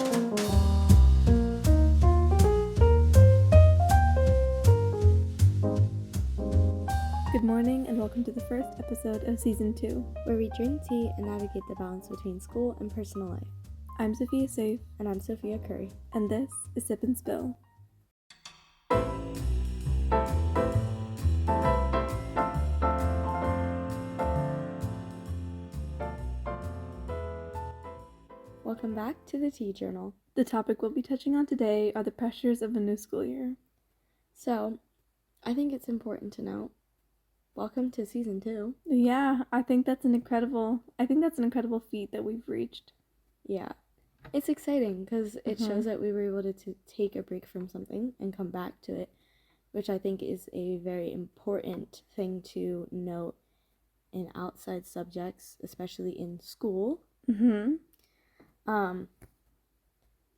Good morning and welcome to the first episode of Season 2, where we drink tea and navigate the balance between school and personal life. I'm Sophia Safe. And I'm Sophia Curry. And this is Sip and Spill. Welcome back to the Tea Journal. The topic we'll be touching on today are the pressures of a new school year. So, I think it's important to note, welcome to Season 2. Yeah, I think that's an incredible feat that we've reached. Yeah. It's exciting because it shows that we were able to take a break from something and come back to it, which I think is a very important thing to note in outside subjects, especially in school.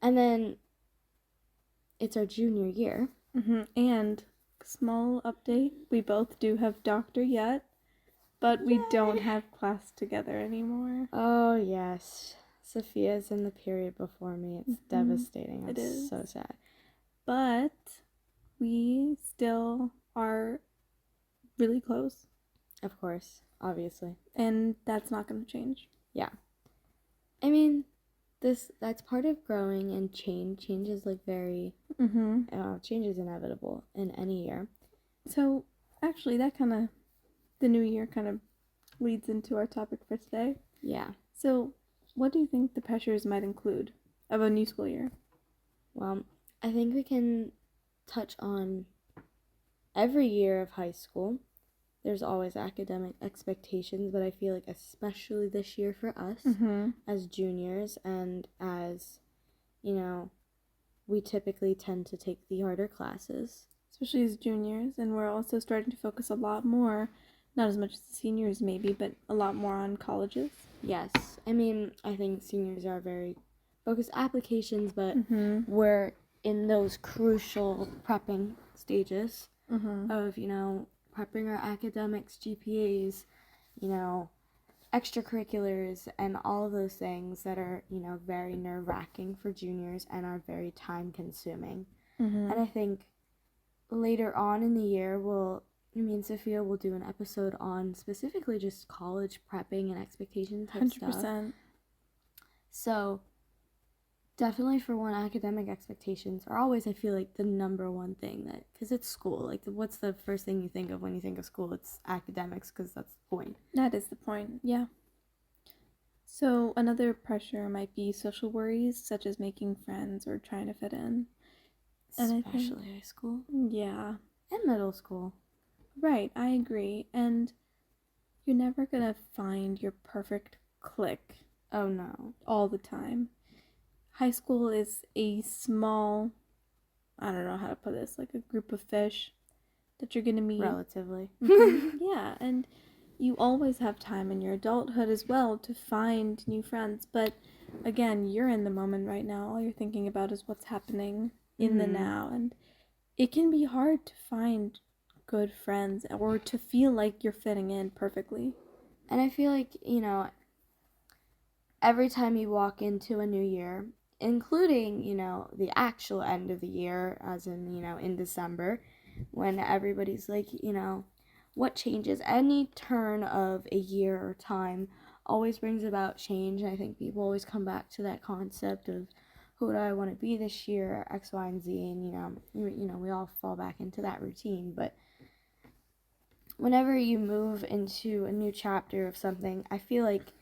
And then it's our junior year. And small update, we both do have doctor yet, but we don't have class together anymore. Oh, yes. Sophia's in the period before me. It's devastating. It is. So sad. But we still are really close. Of course, obviously. And that's not going to change. Yeah. I mean, that's part of growing and change. Change is very, change is inevitable in any year. So, actually, the new year kind of leads into our topic for today. Yeah. So, what do you think the pressures might include of a new school year? Well, I think we can touch on every year of high school. There's always academic expectations, but I feel like especially this year for us as juniors and as, we typically tend to take the harder classes. Especially as juniors, and we're also starting to focus a lot more, not as much as seniors maybe, but a lot more on colleges. Yes. I mean, I think seniors are very focused applications, but we're in those crucial prepping stages of, prepping our academics, GPAs, extracurriculars, and all of those things that are, very nerve-wracking for juniors and are very time-consuming. And I think later on in the year, me and Sophia will do an episode on specifically just college prepping and expectation type 100%. stuff. So, definitely for one, academic expectations are always, I feel like, the number one thing because it's school. Like, what's the first thing you think of when you think of school? It's academics, because that's the point. That is the point, yeah. So, another pressure might be social worries, such as making friends or trying to fit in. Especially high school. Yeah. And middle school. Right, I agree. And you're never gonna find your perfect clique. Oh, no. All the time. High school is a small, I don't know how to put this, like a group of fish that you're gonna meet. Relatively. Yeah, and you always have time in your adulthood as well to find new friends. But again, you're in the moment right now. All you're thinking about is what's happening in the now. And it can be hard to find good friends or to feel like you're fitting in perfectly. And I feel like, every time you walk into a new year, including, the actual end of the year, as in, in December, when everybody's like, what changes? Any turn of a year or time always brings about change. And I think people always come back to that concept of who do I want to be this year, X, Y, and Z, and, we all fall back into that routine. But whenever you move into a new chapter of something, I feel like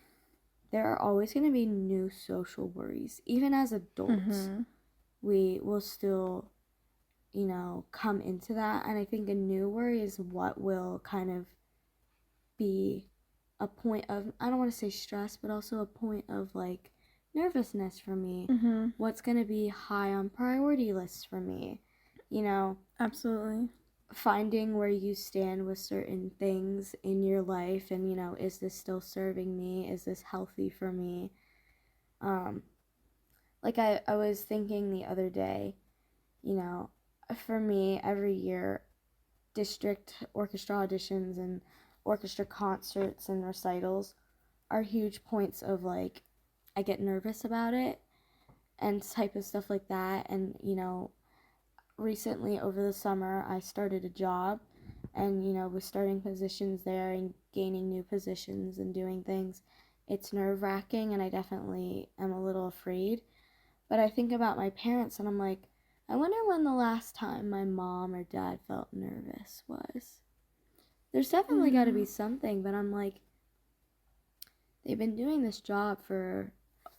there are always going to be new social worries. Even as adults, we will still, come into that. And I think a new worry is what will kind of be a point of, I don't want to say stress, but also a point of, like, nervousness for me. What's going to be high on priority lists for me, Absolutely. Finding where you stand with certain things in your life and, is this still serving me? Is this healthy for me? Like I was thinking the other day, for me, every year, district orchestra auditions and orchestra concerts and recitals are huge points of, like, I get nervous about it. and type of stuff like that. And, you know, recently over the summer, I started a job and, you know, was starting positions there and gaining new positions and doing things. It's nerve-wracking, and I definitely am a little afraid. But I think about my parents, and I'm like, I wonder when the last time my mom or dad felt nervous was. There's definitely got to be something, but I'm like, they've been doing this job for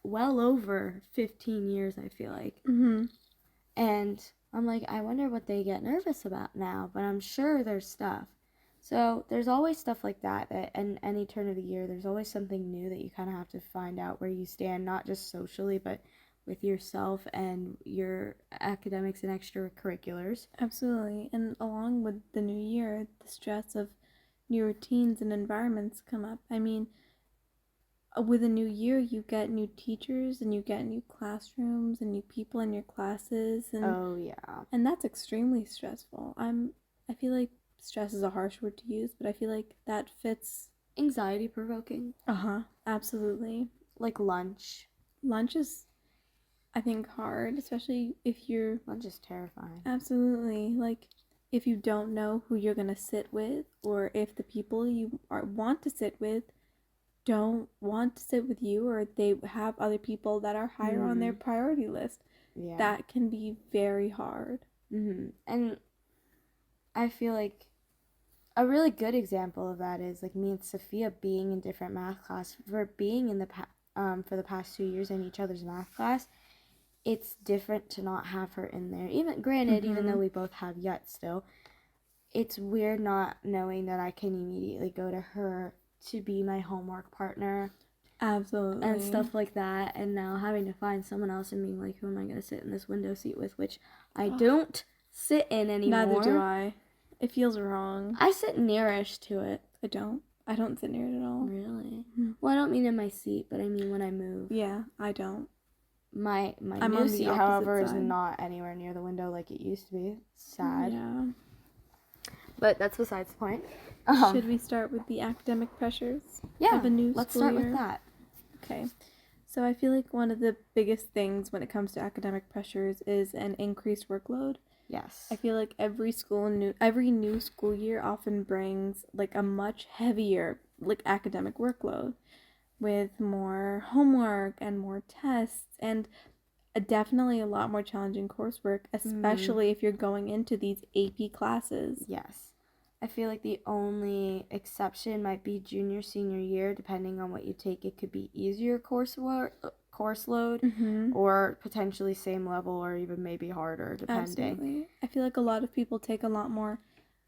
well over 15 years, I feel like. Mm-hmm. And I'm like, I wonder what they get nervous about now, but I'm sure there's stuff. So there's always stuff like that in any turn of the year, there's always something new that you kind of have to find out where you stand, not just socially, but with yourself and your academics and extracurriculars. Absolutely. And along with the new year, the stress of new routines and environments come up. I mean, with a new year, you get new teachers and you get new classrooms and new people in your classes, and Oh yeah. and that's extremely stressful. I feel like stress is a harsh word to use, but I feel like that fits. Anxiety provoking. Absolutely. Like lunch. Lunch is, I think, hard, especially if you're Lunch is terrifying. absolutely like if you don't know who you're gonna sit with, or if the people you want to sit with don't want to sit with you, or they have other people that are higher on their priority list. Yeah. That can be very hard. And I feel like a really good example of that is like me and Sophia being in different math class. For being in the for the past 2 years in each other's math class, it's different to not have her in there. Even granted, even though we both have yet still, it's weird not knowing that I can immediately go to her to be my homework partner. Absolutely. And stuff like that, and now having to find someone else and being like, who am I going to sit in this window seat with, which I don't sit in anymore. Neither do I. It feels wrong. I sit nearish to it. I don't sit near it at all. Really? Well, I don't mean in my seat, but I mean when I move. Yeah, I don't. My I'm new on the seat, opposite however, is side. not anywhere near the window like it used to be. Sad. Yeah. But that's besides the point. Should we start with the academic pressures Yeah, of a new let's school start year? with that. Okay. So I feel like one of the biggest things when it comes to academic pressures is an increased workload. Yes. I feel like every new school year often brings like a much heavier like academic workload, with more homework and more tests and definitely a lot more challenging coursework, especially if you're going into these AP classes. Yes. I feel like the only exception might be junior, senior year, depending on what you take. It could be easier course load, or potentially same level, or even maybe harder, depending. Absolutely. I feel like a lot of people take a lot more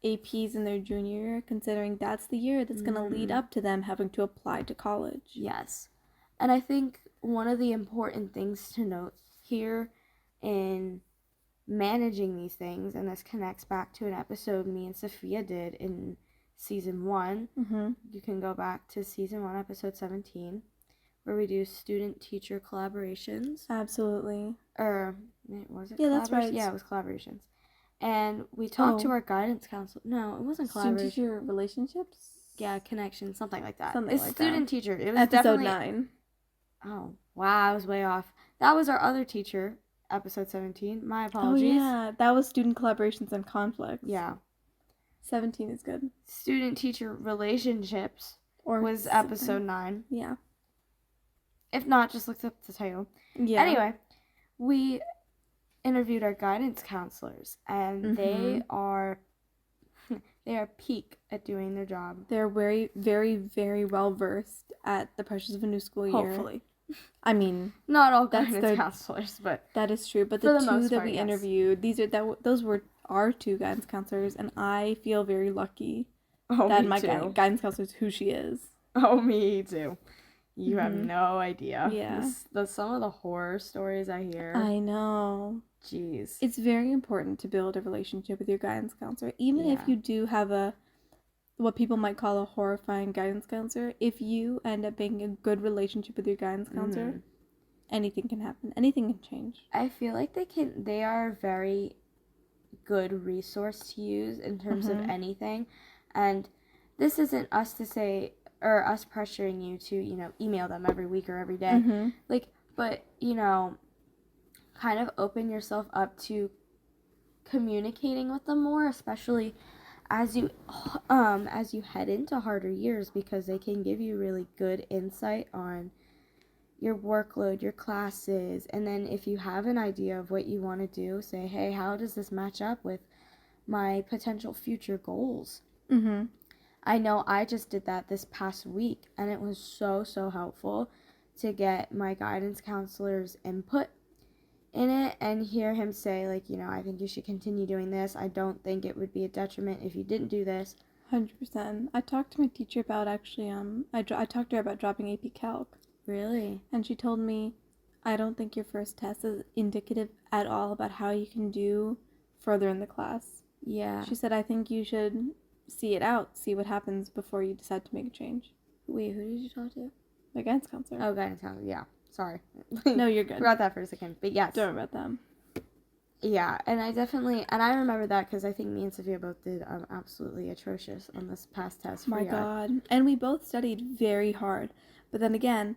APs in their junior year, considering that's the year that's going to lead up to them having to apply to college. Yes. And I think one of the important things to note here in managing these things, and this connects back to an episode me and Sophia did in season 1. You can go back to season 1, episode 17, where we do student-teacher collaborations. Absolutely. Or, was it? Yeah, that's right. Yeah, it was collaborations. And we talked to our guidance counselor. No, it wasn't collaboration. Student-teacher relationships? Yeah, connection, something like that. Something it's like student-teacher. It was episode definitely 9. Oh, wow, I was way off. That was our other teacher, episode 17. My apologies. Oh, yeah. That was student collaborations and conflicts. Yeah. 17 is good. Student-teacher relationships was episode 9. Yeah. If not, just look up the title. Yeah. Anyway, we interviewed our guidance counselors, and they are peak at doing their job. They're very, very, very well versed at the pressures of a new school year. Hopefully. I mean, not all guidance counselors, but that is true. But the two that we interviewed, those were our 2 guidance counselors, and I feel very lucky that my guidance counselor is who she is. Oh, me too. You have no idea. Yeah. Some of the horror stories I hear. I know. Jeez. It's very important to build a relationship with your guidance counselor, even if you do have what people might call a horrifying guidance counselor. If you end up being a good relationship with your guidance counselor, anything can happen. Anything can change. I feel like they are a very good resource to use in terms of anything. And this isn't us to say, or us pressuring you to, email them every week or every day. But, kind of open yourself up to communicating with them more, especially as you head into harder years, because they can give you really good insight on your workload, your classes, and then if you have an idea of what you want to do, say, hey, how does this match up with my potential future goals? Mm-hmm. I know I just did that this past week, and it was so helpful to get my guidance counselor's input in it and hear him say, like, I think you should continue doing this. I don't think it would be a detriment if you didn't do this. 100%. I talked to my teacher about actually, I talked to her about dropping AP Calc. Really? And she told me, I don't think your first test is indicative at all about how you can do further in the class. Yeah. She said, I think you should see it out, see what happens before you decide to make a change. Wait, who did you talk to? My guidance counselor. Oh, guidance counselor, yeah. Sorry. No, you're good. Forgot that for a second, but yes. Don't worry about them. Yeah, and I remember that because I think me and Sophia both did absolutely atrocious on this past test. My God. And we both studied very hard. But then again,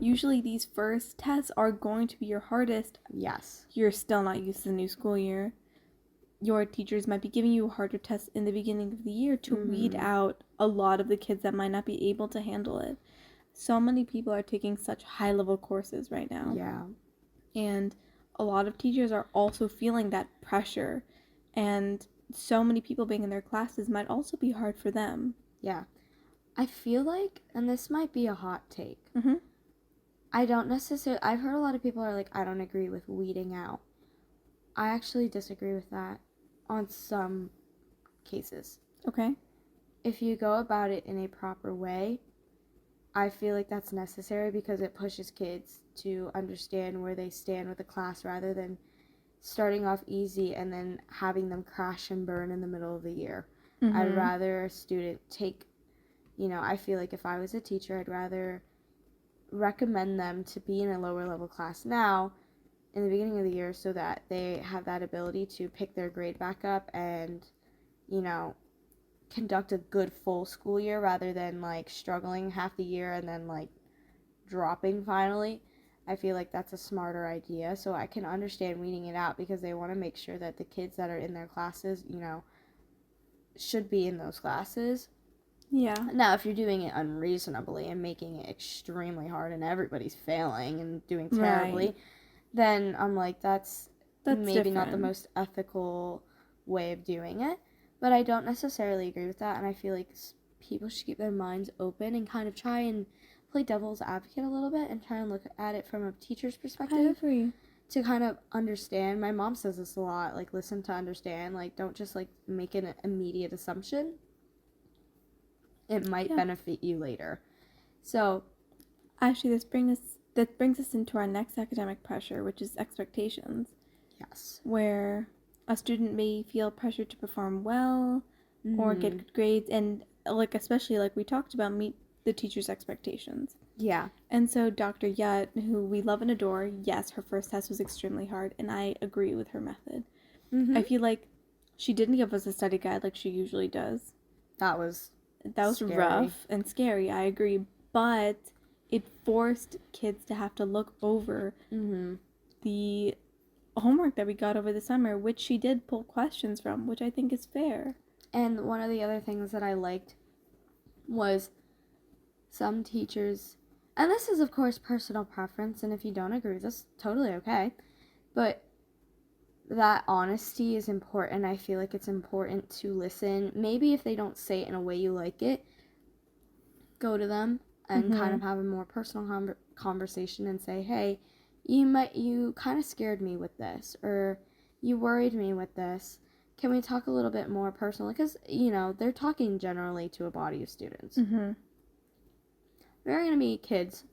usually these first tests are going to be your hardest. Yes. You're still not used to the new school year. Your teachers might be giving you harder tests in the beginning of the year to weed out a lot of the kids that might not be able to handle it. So many people are taking such high-level courses right now. Yeah. And a lot of teachers are also feeling that pressure. And so many people being in their classes might also be hard for them. Yeah. I feel like, and this might be a hot take, Mm-hmm. I don't necessarily, I've heard a lot of people are like, I don't agree with weeding out. I actually disagree with that on some cases. Okay. If you go about it in a proper way, I feel like that's necessary because it pushes kids to understand where they stand with the class rather than starting off easy and then having them crash and burn in the middle of the year. Mm-hmm. I'd rather a student take, I feel like if I was a teacher, I'd rather recommend them to be in a lower level class now in the beginning of the year so that they have that ability to pick their grade back up and, conduct a good full school year rather than like struggling half the year and then like dropping finally. I feel like that's a smarter idea. So I can understand weeding it out because they want to make sure that the kids that are in their classes, should be in those classes. Yeah. Now, if you're doing it unreasonably and making it extremely hard and everybody's failing and doing terribly, Right. then I'm like, that's maybe not the different. most ethical way of doing it. But I don't necessarily agree with that, and I feel like people should keep their minds open and kind of try and play devil's advocate a little bit and try and look at it from a teacher's I perspective agree. to kind of understand. My mom says this a lot, like, listen to understand, like, don't just, like, make an immediate assumption. It might benefit you later. So, actually, that brings us into our next academic pressure, which is expectations. yes. Where a student may feel pressure to perform well or get good grades and especially like we talked about, meet the teacher's expectations. Yeah. And so Dr. Yut, who we love and adore, yes, her first test was extremely hard and I agree with her method. I feel like she didn't give us a study guide like she usually does. That was scary. Rough and scary, I agree, but it forced kids to have to look over the homework that we got over the summer, which she did pull questions from, which I think is fair. And one of the other things that I liked was some teachers, and this is of course personal preference, and if you don't agree with this, totally okay, but that honesty is important. I feel like it's important to listen. Maybe if they don't say it in a way you like it, go to them and kind of have a more personal conversation and say, hey, you kind of scared me with this, or you worried me with this. Can we talk a little bit more personally? Because, they're talking generally to a body of students. There are going to be kids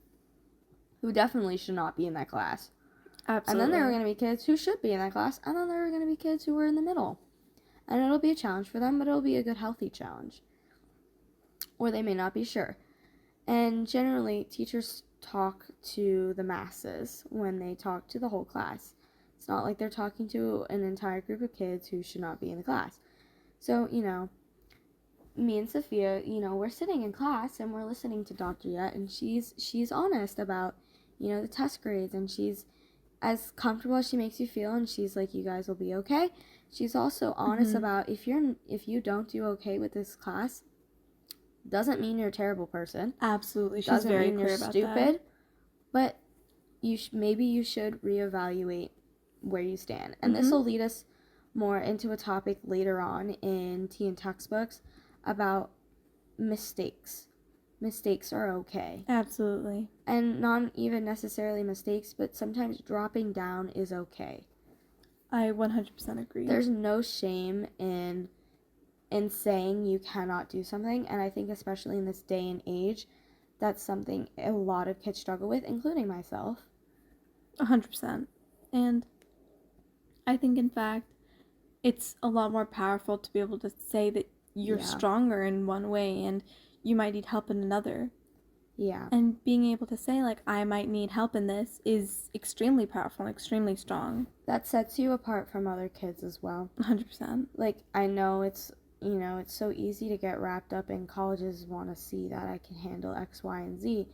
who definitely should not be in that class. Absolutely. And then there are going to be kids who should be in that class. And then there are going to be kids who are in the middle. And it'll be a challenge for them, but it'll be a good, healthy challenge. Or they may not be sure. And generally, teachers talk to the masses when they talk to the whole class. It's not like they're talking to an entire group of kids who should not be in the class. So, me and Sophia, we're sitting in class and we're listening to Dr. Yut, and she's honest about, the test grades, and she's as comfortable as she makes you feel, and she's like, you guys will be okay, she's also honest about if you don't do okay with this class, doesn't mean you're a terrible person. Absolutely. She's Doesn't very mean clear you're about stupid, that. but maybe you should reevaluate where you stand. And this will lead us more into a topic later on in teen textbooks about mistakes. Mistakes are okay. Absolutely. And not even necessarily mistakes, but sometimes dropping down is okay. I 100% agree. There's no shame in saying you cannot do something, and I think especially in this day and age, that's something a lot of kids struggle with, including myself. 100%. And I think, in fact, it's a lot more powerful to be able to say that you're stronger in one way and you might need help in another. Yeah. And being able to say, like, I might need help in this is extremely powerful and extremely strong. That sets you apart from other kids as well. 100%. Like, I know it's so easy to get wrapped up in colleges want to see that I can handle X, Y, and Z.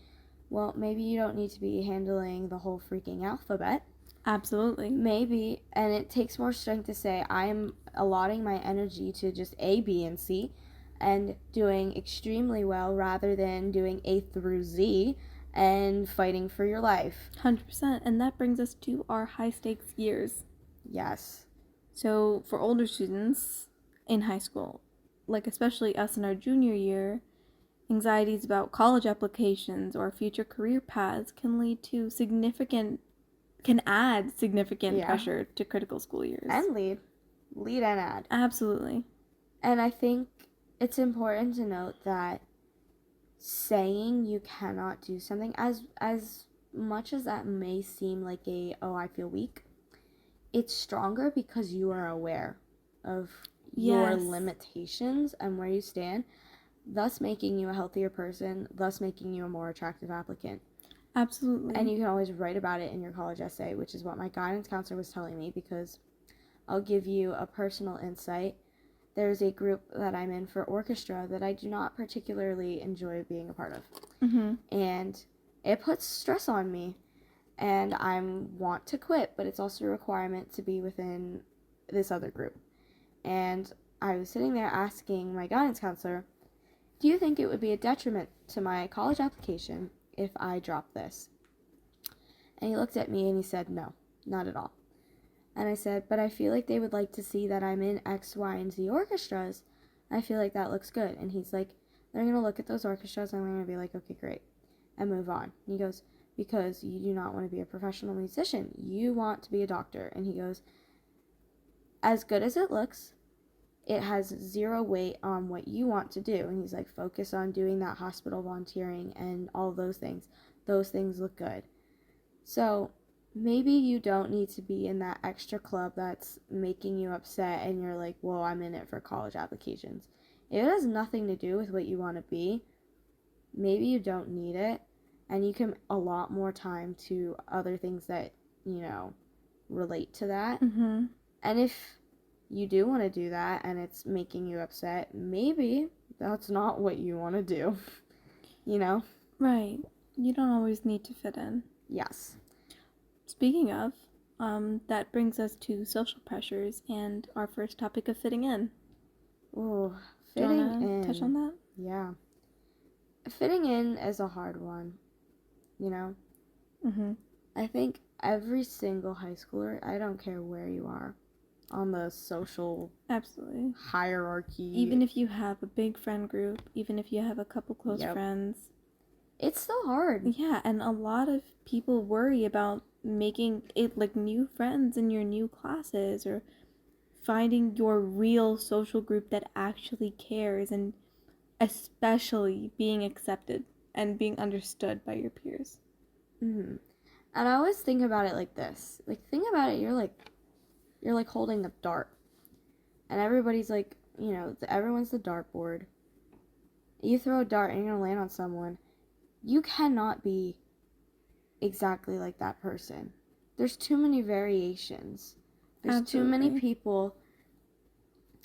Well, maybe you don't need to be handling the whole freaking alphabet. Absolutely. Maybe, and it takes more strength to say, I'm allotting my energy to just A, B, and C, and doing extremely well rather than doing A through Z and fighting for your life. 100%. And that brings us to our high stakes years. Yes. So for older students in high school, like especially us in our junior year, anxieties about college applications or future career paths can add significant pressure to critical school years. And lead and add. Absolutely. And I think it's important to note that saying you cannot do something, as much as that may seem like I feel weak, it's stronger because you are aware of your limitations and where you stand, thus making you a healthier person, thus making you a more attractive applicant. Absolutely. And you can always write about it in your college essay, which is what my guidance counselor was telling me, because I'll give you a personal insight. There's a group that I'm in for orchestra that I do not particularly enjoy being a part of. And it puts stress on me. And I want to quit, but it's also a requirement to be within this other group. And I was sitting there asking my guidance counselor, do you think it would be a detriment to my college application if I drop this? And he looked at me and he said, no, not at all. And I said, but I feel like they would like to see that I'm in X, Y, and Z orchestras. I feel like that looks good. And he's like, they're going to look at those orchestras and I'm going to be like, okay, great, and move on. And he goes, because you do not want to be a professional musician. You want to be a doctor. And he goes, as good as it looks, it has zero weight on what you want to do. And he's like, focus on doing that hospital volunteering and all those things. Those things look good. So maybe you don't need to be in that extra club that's making you upset and you're like, well, I'm in it for college applications. If it has nothing to do with what you want to be, maybe you don't need it. And you can allot more time to other things that, relate to that. And if you do want to do that and it's making you upset, maybe that's not what you want to do. Right. You don't always need to fit in. Yes. Speaking of, that brings us to social pressures and our first topic of fitting in. Ooh, fitting in. Touch on that? Yeah. Fitting in is a hard one. I think every single high schooler, I don't care where you are on the social absolutely hierarchy, even if you have a big friend group, even if you have a couple close friends, it's still hard. Yeah, and a lot of people worry about making it like new friends in your new classes or finding your real social group that actually cares, and especially being accepted and being understood by your peers. And I always think about it like this. Like, think about it, you're like holding a dart. And everybody's like, everyone's the dartboard. You throw a dart and you're going to land on someone. You cannot be exactly like that person. There's too many variations. There's too many people.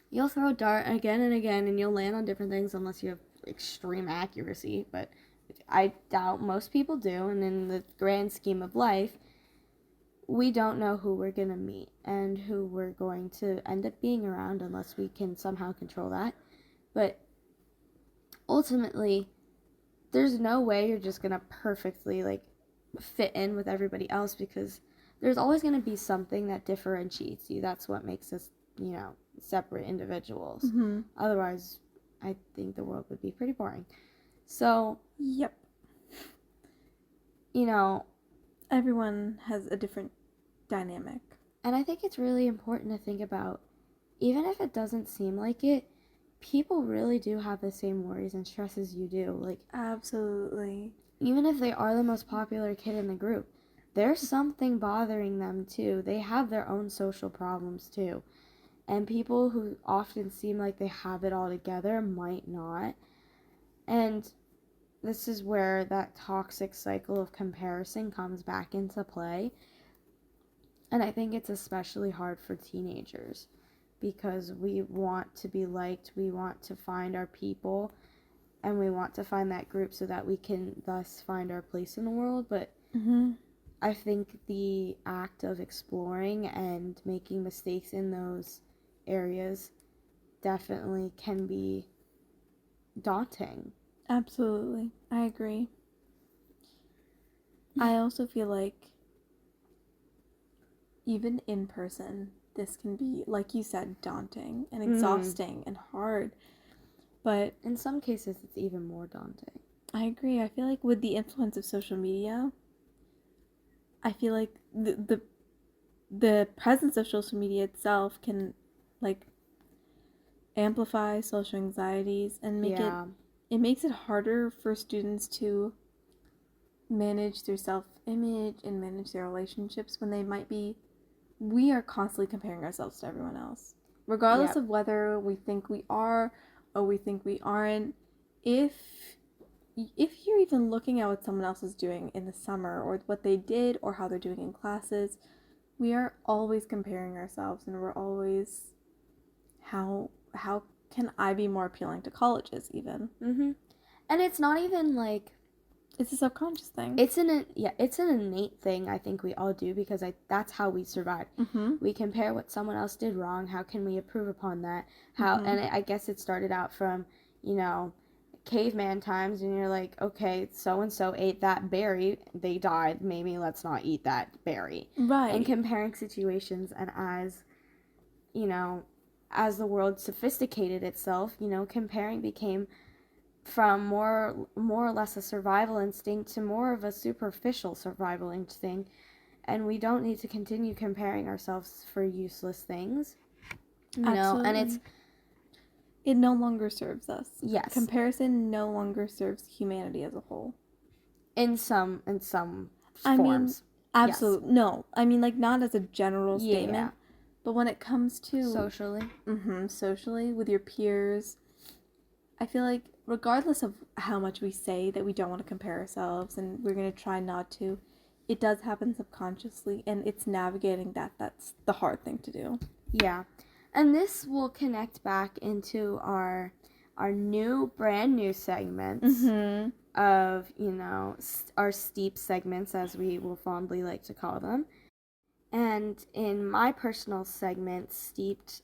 You'll throw a dart again and again and you'll land on different things unless you have extreme accuracy, but I doubt most people do. And in the grand scheme of life, we don't know who we're going to meet and who we're going to end up being around unless we can somehow control that. But ultimately, there's no way you're just going to perfectly like fit in with everybody else, because there's always going to be something that differentiates you. That's what makes us, separate individuals. Mm-hmm. Otherwise, I think the world would be pretty boring. So, Yep. Everyone has a different dynamic. And I think it's really important to think about, even if it doesn't seem like it, people really do have the same worries and stresses you do. Like, absolutely. Even if they are the most popular kid in the group, there's something bothering them too. They have their own social problems too. And people who often seem like they have it all together might not. And this is where that toxic cycle of comparison comes back into play. And I think it's especially hard for teenagers, because we want to be liked, we want to find our people, and we want to find that group so that we can thus find our place in the world. But I think the act of exploring and making mistakes in those areas definitely can be daunting. Absolutely. I agree. I also feel like even in person, this can be, like you said, daunting and exhausting and hard. But in some cases, it's even more daunting. I agree. I feel like with the influence of social media, I feel like the presence of social media itself can, like, amplify social anxieties and make it makes it harder for students to manage their self-image and manage their relationships when we are constantly comparing ourselves to everyone else, regardless of whether we think we are or we think we aren't. If you're even looking at what someone else is doing in the summer, or what they did, or how they're doing in classes, we are always comparing ourselves, and we're always, how can I be more appealing to colleges even? And it's not even like, it's a subconscious thing. It's an innate thing I think we all do, because that's how we survive. We compare what someone else did wrong. How can we improve upon that? And I guess it started out from, caveman times, and you're like, okay, so and so ate that berry, they died, maybe let's not eat that berry. Right. And comparing situations, and as the world sophisticated itself, comparing became from more or less a survival instinct to more of a superficial survival instinct, and we don't need to continue comparing ourselves for useless things. And it no longer serves us. Yes. Comparison no longer serves humanity as a whole. In some forms. Absolutely. Yes. No. I mean, like, not as a general statement. Yeah. But when it comes to socially. Socially, with your peers, I feel like regardless of how much we say that we don't want to compare ourselves and we're going to try not to, it does happen subconsciously, and it's navigating that's the hard thing to do. Yeah. And this will connect back into our brand new segments of, our steep segments, as we will fondly like to call them. And in my personal segment, Steeped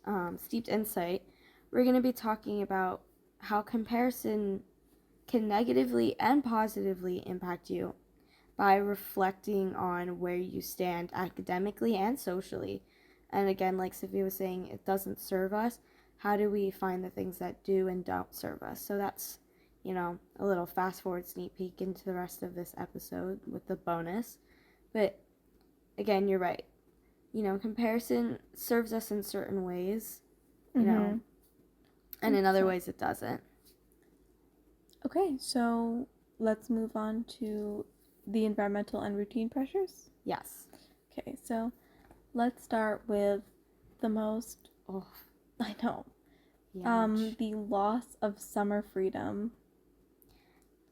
Insight, we're going to be talking about how comparison can negatively and positively impact you by reflecting on where you stand academically and socially. And again, like Sophia was saying, it doesn't serve us. How do we find the things that do and don't serve us? So that's, a little fast forward sneak peek into the rest of this episode with the bonus. But again, you're right. Comparison serves us in certain ways, and in other ways it doesn't. Okay, so let's move on to the environmental and routine pressures. Yes. Okay, so let's start with the most, I know, the loss of summer freedom.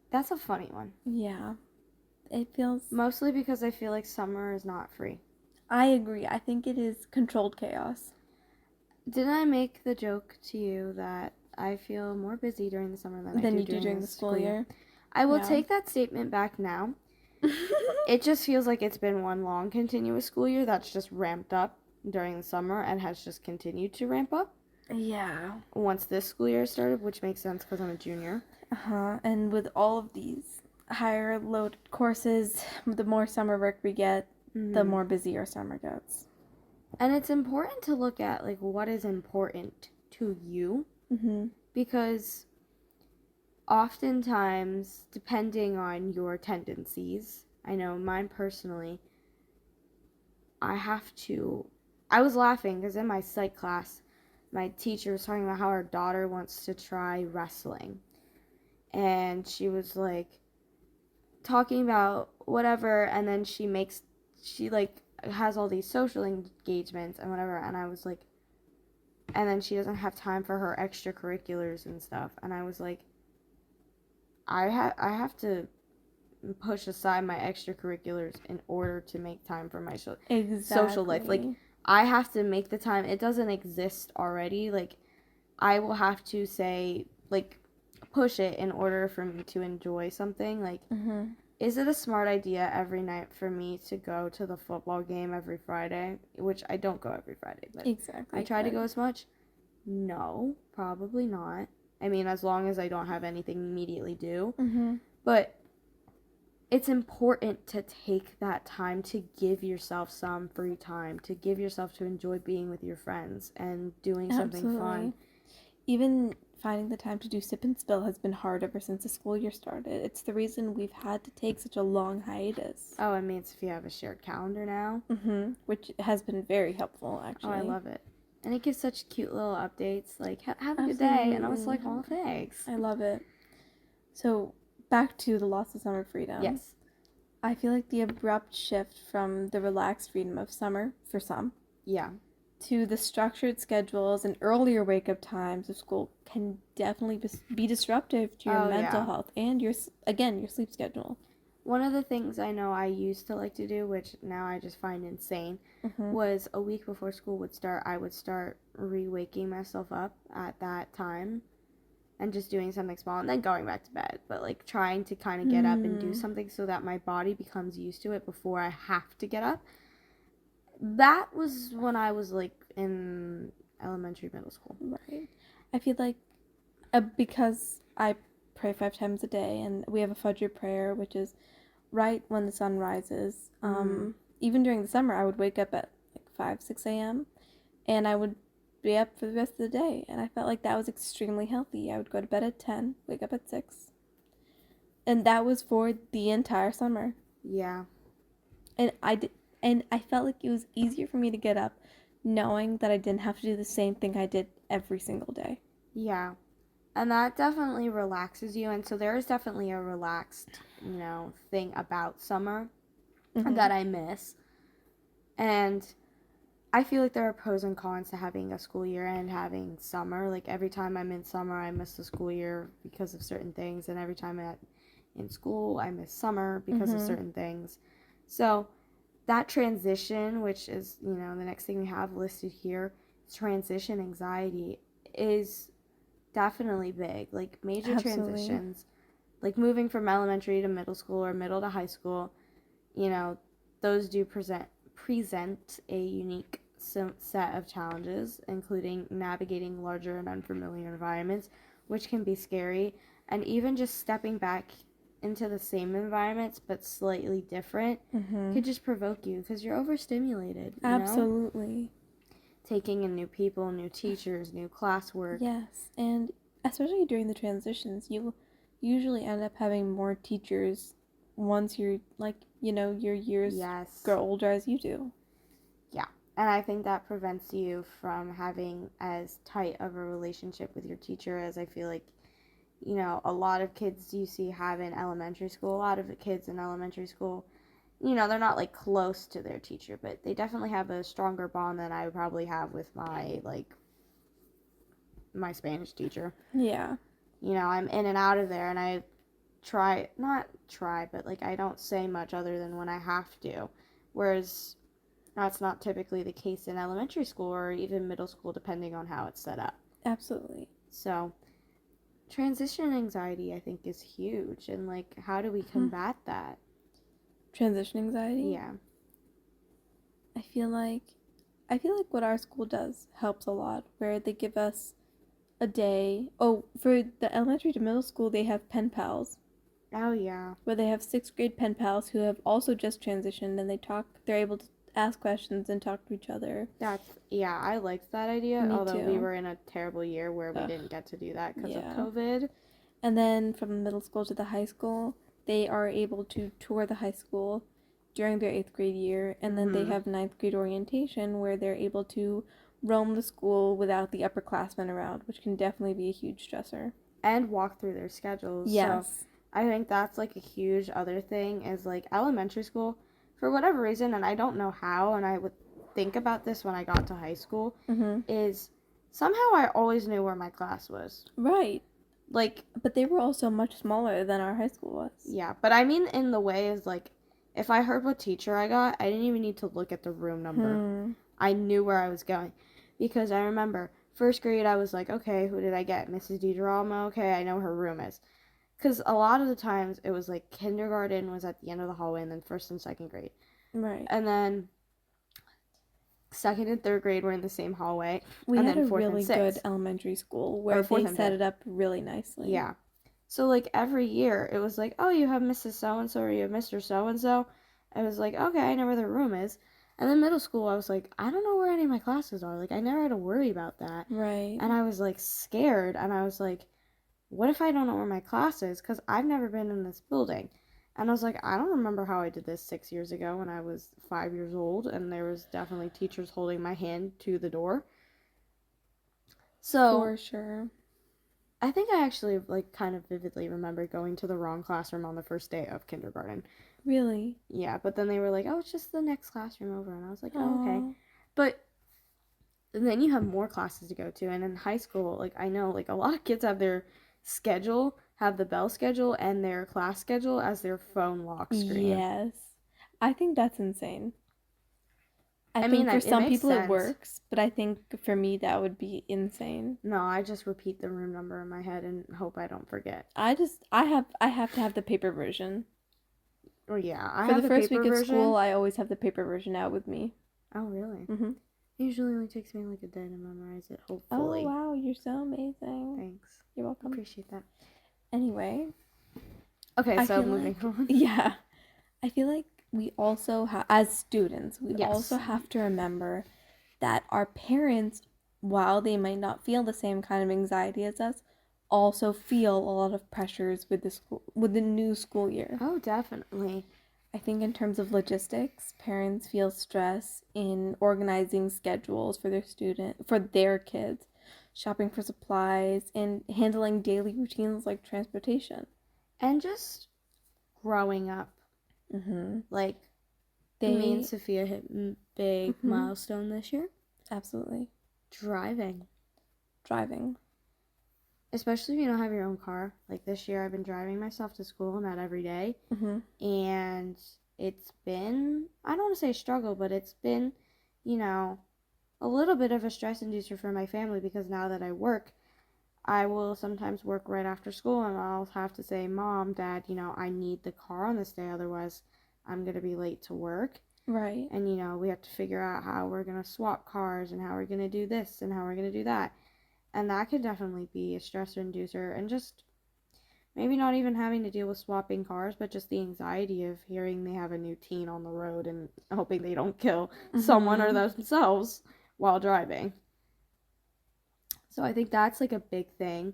That's a funny one. Yeah, it feels... Mostly because I feel like summer is not free. I agree. I think it is controlled chaos. Didn't I make the joke to you that I feel more busy during the summer than I do during the school year? I will take that statement back now, It just feels like it's been one long continuous school year that's just ramped up during the summer and has just continued to ramp up Yeah. once this school year started, which makes sense because I'm a junior. And with all of these higher load courses, the more summer work we get, the more busy our summer gets. And it's important to look at like what is important to you, because oftentimes, depending on your tendencies, I know mine personally, I was laughing because in my psych class, my teacher was talking about how her daughter wants to try wrestling. And she was like talking about whatever, and then she like has all these social engagements and whatever. And I was like, and then she doesn't have time for her extracurriculars and stuff. And I was like, I have to push aside my extracurriculars in order to make time for my social life. Like, I have to make the time. It doesn't exist already. Like, I will have to say, like, push it in order for me to enjoy something. Like, is it a smart idea every night for me to go to the football game every Friday? Which I don't go every Friday, but Exactly. I try to go as much. No, probably not. I mean, as long as I don't have anything immediately due. But it's important to take that time to give yourself some free time, to give yourself to enjoy being with your friends and doing something fun. Even finding the time to do sip and spill has been hard ever since the school year started. It's the reason we've had to take such a long hiatus. Oh, it means if you have a shared calendar now. Which has been very helpful, actually. Oh, I love it. And it gives such cute little updates, like, have a good day. And I was like, oh, thanks. I love it. So, back to the loss of summer freedom. Yes. I feel like the abrupt shift from the relaxed freedom of summer, for some, to the structured schedules and earlier wake-up times of school can definitely be disruptive to your mental health and your sleep schedule. One of the things I know I used to like to do, which now I just find insane, was a week before school would start, I would start re-waking myself up at that time and just doing something small and then going back to bed. But, like, trying to kind of get up and do something so that my body becomes used to it before I have to get up. That was when I was, like, in elementary, middle school. Right. I feel like because I pray 5 times a day, and we have a Fajr prayer, which is right when the sun rises. Even during the summer, I would wake up at like 5, 6 a.m. and I would be up for the rest of the day, and I felt like that was extremely healthy. I would go to bed at 10, wake up at 6, and that was for the entire summer. Yeah. And I felt like it was easier for me to get up knowing that I didn't have to do the same thing I did every single day. Yeah. And that definitely relaxes you. And so there is definitely a relaxed, thing about summer that I miss. And I feel like there are pros and cons to having a school year and having summer. Like, every time I'm in summer, I miss the school year because of certain things. And every time I'm in school, I miss summer because of certain things. So that transition, which is, the next thing we have listed here, transition anxiety, is definitely big. Like, major transitions, like moving from elementary to middle school or middle to high school, those do present a unique set of challenges, including navigating larger and unfamiliar environments, which can be scary, and even just stepping back into the same environments but slightly different could just provoke you because you're overstimulated. Absolutely. Taking in new people, new teachers, new classwork. Yes, and especially during the transitions, you usually end up having more teachers once you're, your years grow older as you do. Yeah, and I think that prevents you from having as tight of a relationship with your teacher as I feel like, a lot of kids you see have in elementary school. A lot of the kids in elementary school, they're not, like, close to their teacher, but they definitely have a stronger bond than I would probably have with my Spanish teacher. Yeah. I'm in and out of there, and I but I don't say much other than when I have to. Whereas that's not typically the case in elementary school or even middle school, depending on how it's set up. Absolutely. So, transition anxiety, I think, is huge. And, how do we combat that? Transition anxiety? Yeah. I feel like what our school does helps a lot, where they give us a day. Oh, for the elementary to middle school, they have pen pals, Oh, yeah. where they have sixth grade pen pals who have also just transitioned, and they're able to ask questions and talk to each other. Yeah, I liked that idea, Me although we too. were in a terrible year where we Ugh. didn't get to do that because of Yeah. COVID. And then from middle school to the high school, they are able to tour the high school during their 8th grade year, and then they Mhm. have ninth grade orientation where they're able to roam the school without the upperclassmen around, which can definitely be a huge stressor. And walk through their schedules. Yes. So I think that's like a huge other thing is like elementary school, for whatever reason, and I don't know how, and I would think about this when I got to high school, Mm-hmm. is somehow I always knew where my class was. Right. Like, But they were also much smaller than our high school was. yeah, but I mean, in the way is like, if I heard what teacher I got, I didn't even need to look at the room number. I knew where I was going. Because I remember first grade, I was like, okay, who did I get? Mrs. DiGirolamo? Okay, I know where her room is. Because a lot of the times it was like kindergarten was at the end of the hallway and then first and second grade. Right. And then second and third grade were in the same hallway. We and had then a fourth really and sixth. good elementary school where fourth they and set fifth. it up really nicely. Yeah. So, like, every year, it was like, oh, you have Mrs. So-and-so or you have Mr. So-and-so. I was like, okay, I know where their room is. And then middle school, I was like, I don't know where any of my classes are. Like, I never had to worry about that. Right. And I was, like, scared. And I was like, what if I don't know where my class is? Because I've never been in this building. And I was like, I don't remember how I did this 6 years ago when I was 5 years old. And there was definitely teachers holding my hand to the door. So, for sure. I think I actually like kind of vividly remember going to the wrong classroom on the first day of kindergarten. Really? Yeah, but then they were like, "Oh, it's just the next classroom over," and I was like, "Oh, okay." Aw. But then you have more classes to go to, and in high school, like I know, like a lot of kids have their schedule, have the bell schedule and their class schedule as their phone lock screen. Yes. I think that's insane. I I think mean, for it some makes people it sense. works, but I think for me that would be insane. No, I just repeat the room number in my head and hope I don't forget. I have to have the paper version. Oh yeah, I For have the the first paper week of version. school, I always have the paper version out with me. Oh really? Mhm. Usually only takes me like a day to memorize it. Oh Hopefully. wow, you're so amazing. Thanks. You're welcome. Appreciate that. Anyway, Okay, I so feel moving like- on. yeah, I feel like we also as students, we Yes. also have to remember that our parents, while they might not feel the same kind of anxiety as us, also feel a lot of pressures with the new school year. Oh, definitely. I think in terms of logistics, parents feel stress in organizing schedules for their kids, shopping for supplies, and handling daily routines like transportation. And just growing up. Mm-hmm. Like, me and Sophia hit a big milestone this year. Absolutely. Driving. Especially if you don't have your own car. Like, this year I've been driving myself to school, not every day. Mm-hmm. And it's been, I don't want to say a struggle, but it's been, a little bit of a stress inducer for my family because now that I work, I will sometimes work right after school and I'll have to say, Mom, Dad, I need the car on this day, otherwise I'm going to be late to work. Right. And, we have to figure out how we're going to swap cars and how we're going to do this and how we're going to do that. And that could definitely be a stressor inducer and just maybe not even having to deal with swapping cars, but just the anxiety of hearing they have a new teen on the road and hoping they don't kill someone or themselves while driving. So I think that's like a big thing.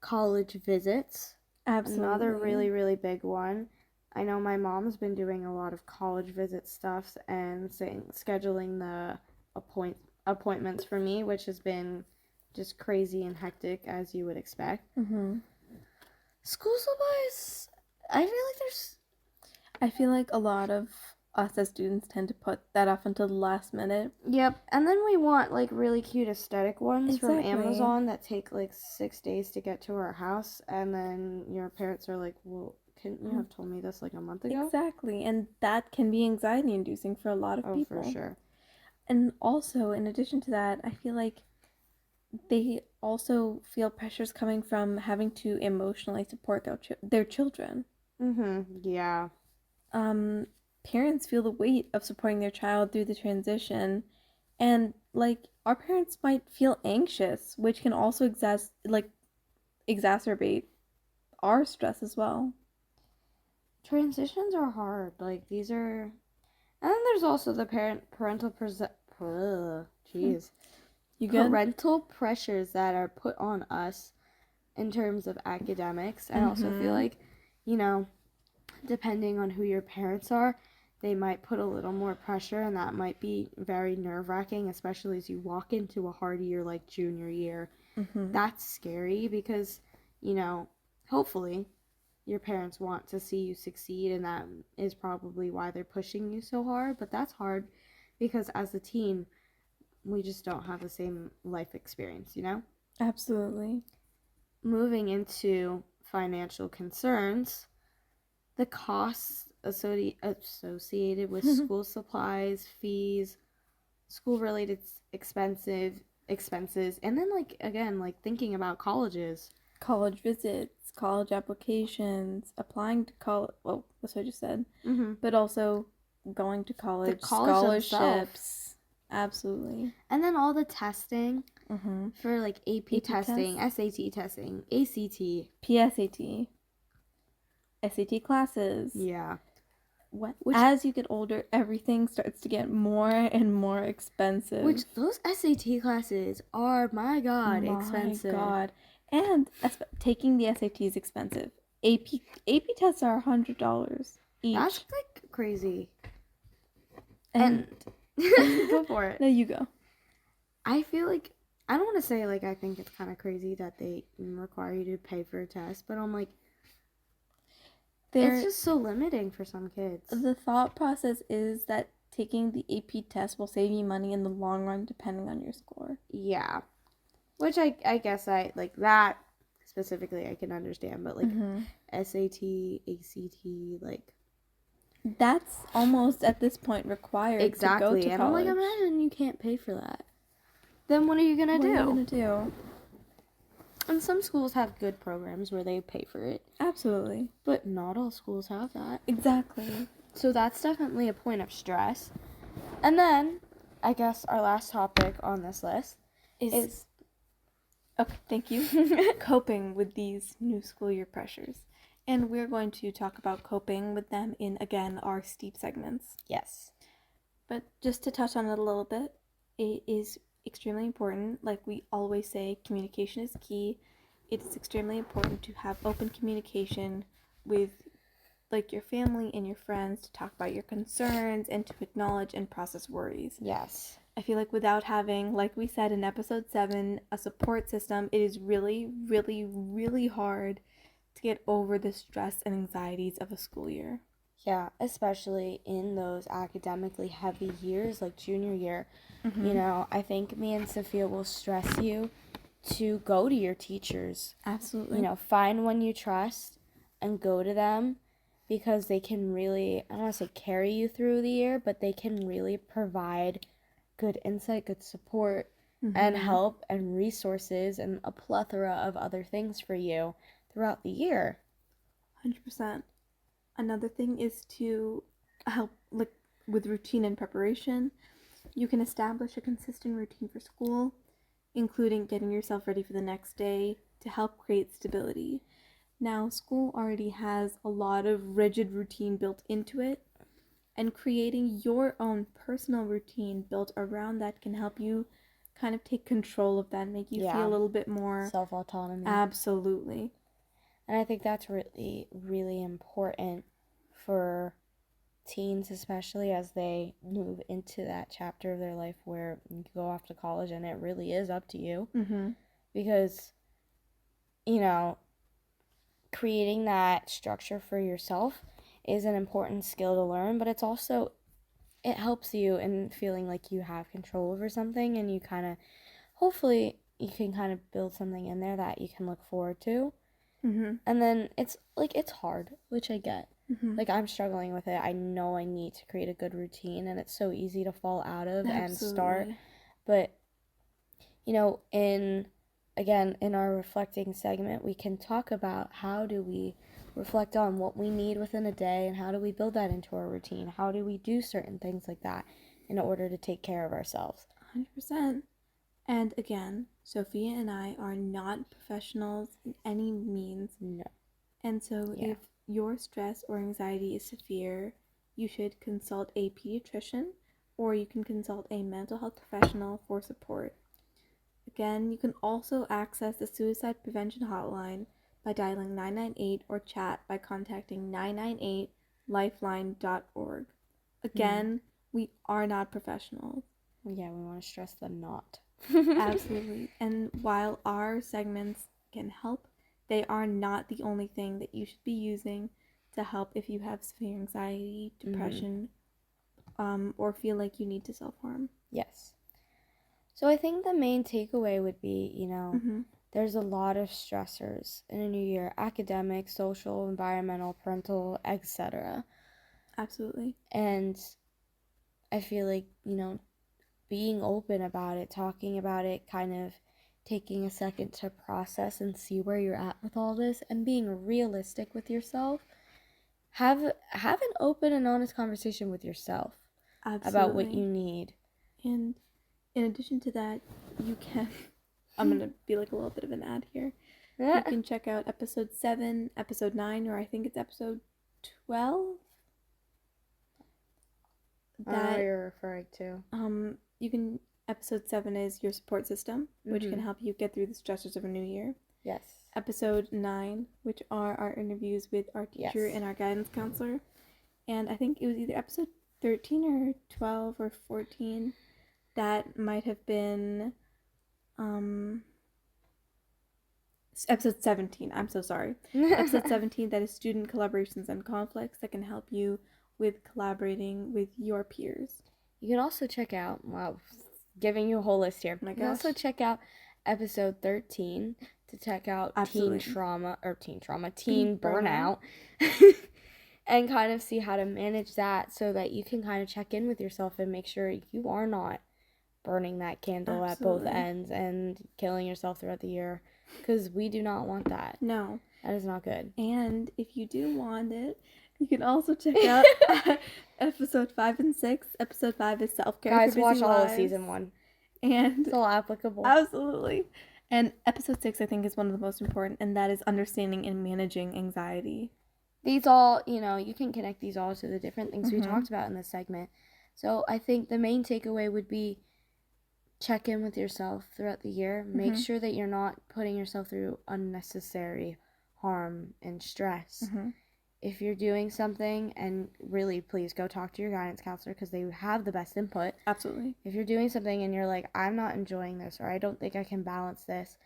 College visits. Absolutely. Another really, really big one. I know my mom's been doing a lot of college visit stuff and scheduling the appointments for me, which has been just crazy and hectic as you would expect. Mm-hmm. School supplies, I feel like a lot of us as students tend to put that off until the last minute. Yep, and then we want like really cute aesthetic ones from Exactly. Amazon that take like 6 days to get to our house, and then your parents are like, well, couldn't you have told me this like a month ago? Exactly, and that can be anxiety inducing for a lot of people. Oh, for sure. And also, in addition to that, I feel like they also feel pressures coming from having to emotionally support their children. Yeah. Parents feel the weight of supporting their child through the transition, and like our parents might feel anxious, which can also exacerbate our stress as well. Transitions are hard. Like these are, and then there's also the jeez, You good? parental pressures that are put on us in terms of academics. I also feel like, you know, depending on who your parents are, they might put a little more pressure, and that might be very nerve-wracking, especially as you walk into a hard year like junior year. That's scary because, you know, hopefully your parents want to see you succeed, and that is probably why they're pushing you so hard. But that's hard because as a teen, we just don't have the same life experience, you know? Absolutely. Moving into financial concerns, the costs associated with school supplies, fees, school related expenses, and then like again, like thinking about colleges. College visits, college applications, applying to college. Well, that's what I just said. But also going to The college, college themselves. scholarships. Absolutely. And then all the testing for like AP testing, tests. SAT testing, ACT. PSAT. SAT classes. Yeah. As you get older, everything starts to get more and more expensive. Which those SAT classes are, my God, expensive. My God. And taking the SAT is expensive. AP tests are $100 each. That's like crazy. And go for it. No, you go. I feel like, I don't want to say like I think it's kind of crazy that they require you to pay for a test, but I'm like, it's just so limiting for some kids. The thought process is that taking the AP test will save you money in the long run depending on your score. Yeah. Which I guess I, like that specifically I can understand, but like SAT, ACT, like. That's almost at this point required to go to college. And I'm like, imagine you can't pay for that. Then what are you going to do? And some schools have good programs where they pay for it. Absolutely. But not all schools have that. Exactly. So that's definitely a point of stress. And then, I guess our last topic on this list is okay, thank you. Coping with these new school year pressures. And we're going to talk about coping with them in, again, our steep segments. Yes. But just to touch on it a little bit, it is extremely important. Like we always say, communication is key. It is extremely important to have open communication with like your family and your friends to talk about your concerns and to acknowledge and process worries. Yes. I feel like without having, like we said in episode 7, a support system, it is really, really, really hard to get over the stress and anxieties of a school year. Yeah, especially in those academically heavy years like junior year. You know, I think me and Sophia will stress you to go to your teachers. Absolutely. You know, find one you trust and go to them because they can really, I don't want to say carry you through the year, but they can really provide good insight, good support, and help and resources and a plethora of other things for you throughout the year. 100%. Another thing is to help like with routine and preparation. You can establish a consistent routine for school, including getting yourself ready for the next day to help create stability. Now, school already has a lot of rigid routine built into it, and creating your own personal routine built around that can help you kind of take control of that, make you feel a little bit more self-autonomy. Absolutely. And I think that's really, really important for teens, especially as they move into that chapter of their life where you go off to college and it really is up to you. Because, you know, creating that structure for yourself is an important skill to learn, but it's also, it helps you in feeling like you have control over something, and you kind of, hopefully, you can kind of build something in there that you can look forward to. And then it's like, it's hard, which I get. Like, I'm struggling with it. I know I need to create a good routine, and it's so easy to fall out of and start. But, you know, in our reflecting segment, we can talk about how do we reflect on what we need within a day and how do we build that into our routine. How do we do certain things like that in order to take care of ourselves. 100%. And again, Sophia and I are not professionals in any means. No. And so if your stress or anxiety is severe, you should consult a pediatrician or you can consult a mental health professional for support. Again, you can also access the suicide prevention hotline by dialing 998 or chat by contacting 998lifeline.org. Again, we are not professionals. Yeah, we want to stress the not. Absolutely. And while our segments can help, they are not the only thing that you should be using to help if you have severe anxiety, depression, or feel like you need to self-harm. Yes. So I think the main takeaway would be, there's a lot of stressors in a new year: academic, social, environmental, parental, etc. Absolutely. And I feel like, being open about it, talking about it, kind of taking a second to process and see where you're at with all this and being realistic with yourself. Have an open and honest conversation with yourself about what you need. And in addition to that, you can, I'm going to be like a little bit of an ad here. You can check out episode 7, episode 9, or I think it's episode 12. That you're referring to. Episode 7 is your support system, which can help you get through the stressors of a new year. Yes. Episode 9, which are our interviews with our teacher and our guidance counselor. And I think it was either episode 13 or 12 or 14 that might have been episode 17. I'm so sorry. Episode 17, that is student collaborations and conflicts, that can help you with collaborating with your peers. You can also check out, giving you a whole list here. You can also check out episode 13 to check out teen burnout. And kind of see how to manage that so that you can kind of check in with yourself and make sure you are not burning that candle at both ends and killing yourself throughout the year, because we do not want that. No. That is not good. And if you do want it, you can also check out episode 5 and 6. Episode 5 is self-care. Guys, watch all of season 1. And it's all applicable. Absolutely. And episode 6, I think, is one of the most important, and that is understanding and managing anxiety. These all, you can connect these all to the different things we talked about in this segment. So I think the main takeaway would be check in with yourself throughout the year. Make sure that you're not putting yourself through unnecessary harm and stress. If you're doing something, and really please go talk to your guidance counselor because they have the best input. Absolutely. If you're doing something and you're like, I'm not enjoying this, or I don't think I can balance this,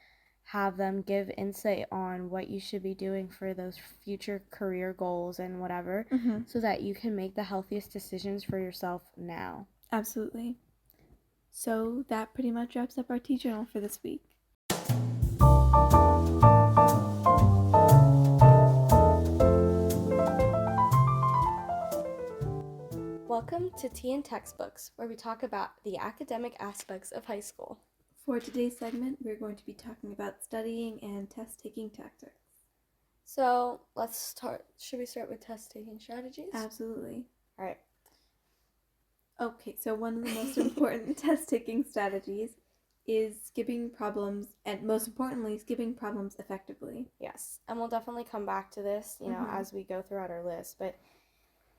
have them give insight on what you should be doing for those future career goals and whatever, so that you can make the healthiest decisions for yourself now. Absolutely. So that pretty much wraps up our tea journal for this week. Welcome to Tea and Textbooks, where we talk about the academic aspects of high school. For today's segment, we're going to be talking about studying and test-taking tactics. So let's start. Should we start with test-taking strategies? Absolutely. All right. Okay, so one of the most important test-taking strategies is skipping problems, and most importantly, skipping problems effectively. Yes, and we'll definitely come back to this, as we go throughout our list. But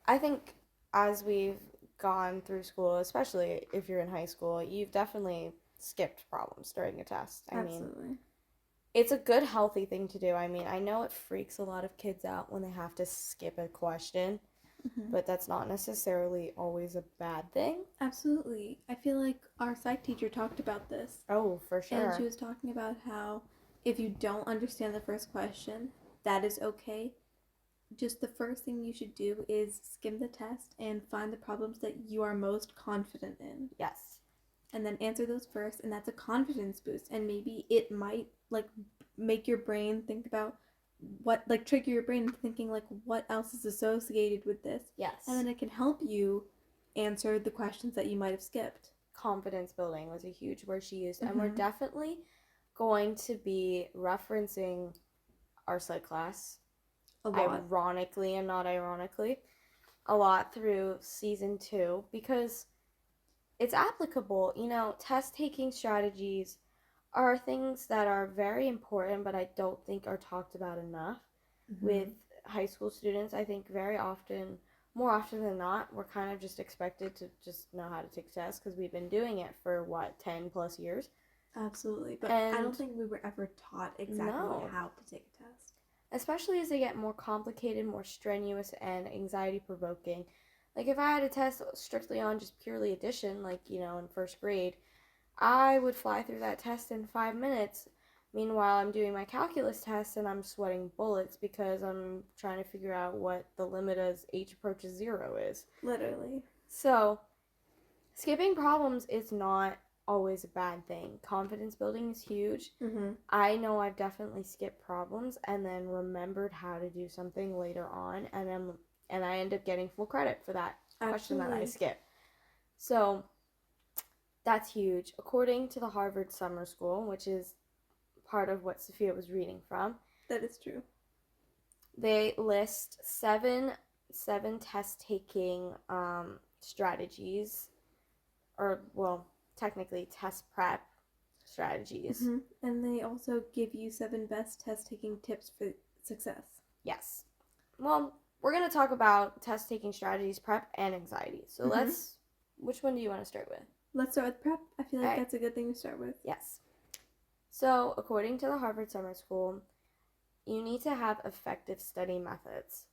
I think as we've gone through school, especially if you're in high school, you've definitely skipped problems during a test. I mean, it's a good, healthy thing to do. I mean, I know it freaks a lot of kids out when they have to skip a question, but that's not necessarily always a bad thing. Absolutely. I feel like our psych teacher talked about this. Oh, for sure. And she was talking about how if you don't understand the first question, that is okay. Just the first thing you should do is skim the test and find the problems that you are most confident in. Yes. And then answer those first, and that's a confidence boost. And maybe it might, make your brain think about trigger your brain into thinking, what else is associated with this? Yes. And then it can help you answer the questions that you might have skipped. Confidence building was a huge word she used. And we're definitely going to be referencing our psych class A lot. ironically and not ironically, a lot through season 2 because it's applicable. You know, test taking strategies are things that are very important, but I don't think are talked about enough with high school students. I think very often, more often than not, we're kind of just expected to just know how to take tests because we've been doing it for what, 10 plus years. Absolutely, but I don't think we were ever taught exactly how to take a test. Especially as they get more complicated, more strenuous, and anxiety provoking. Like if I had a test strictly on just purely addition, like, you know, in first grade, I would fly through that test in 5 minutes. Meanwhile, I'm doing my calculus test and I'm sweating bullets because I'm trying to figure out what the limit as h approaches 0 is. Literally. So, skipping problems is not always a bad thing. Confidence building is huge. I know I've definitely skipped problems and then remembered how to do something later on, and I end up getting full credit for that question that I skipped. So that's huge. According to the Harvard Summer School, which is part of what Sophia was reading from, that is true. They list seven test taking strategies, or well, technically test prep strategies. And they also give you 7 best test taking tips for success. Yes. Well, we're going to talk about test taking strategies, prep, and anxiety. So which one do you want to start with? Let's start with prep. I feel like that's a good thing to start with. Yes. So, according to the Harvard Summer School, you need to have effective study methods.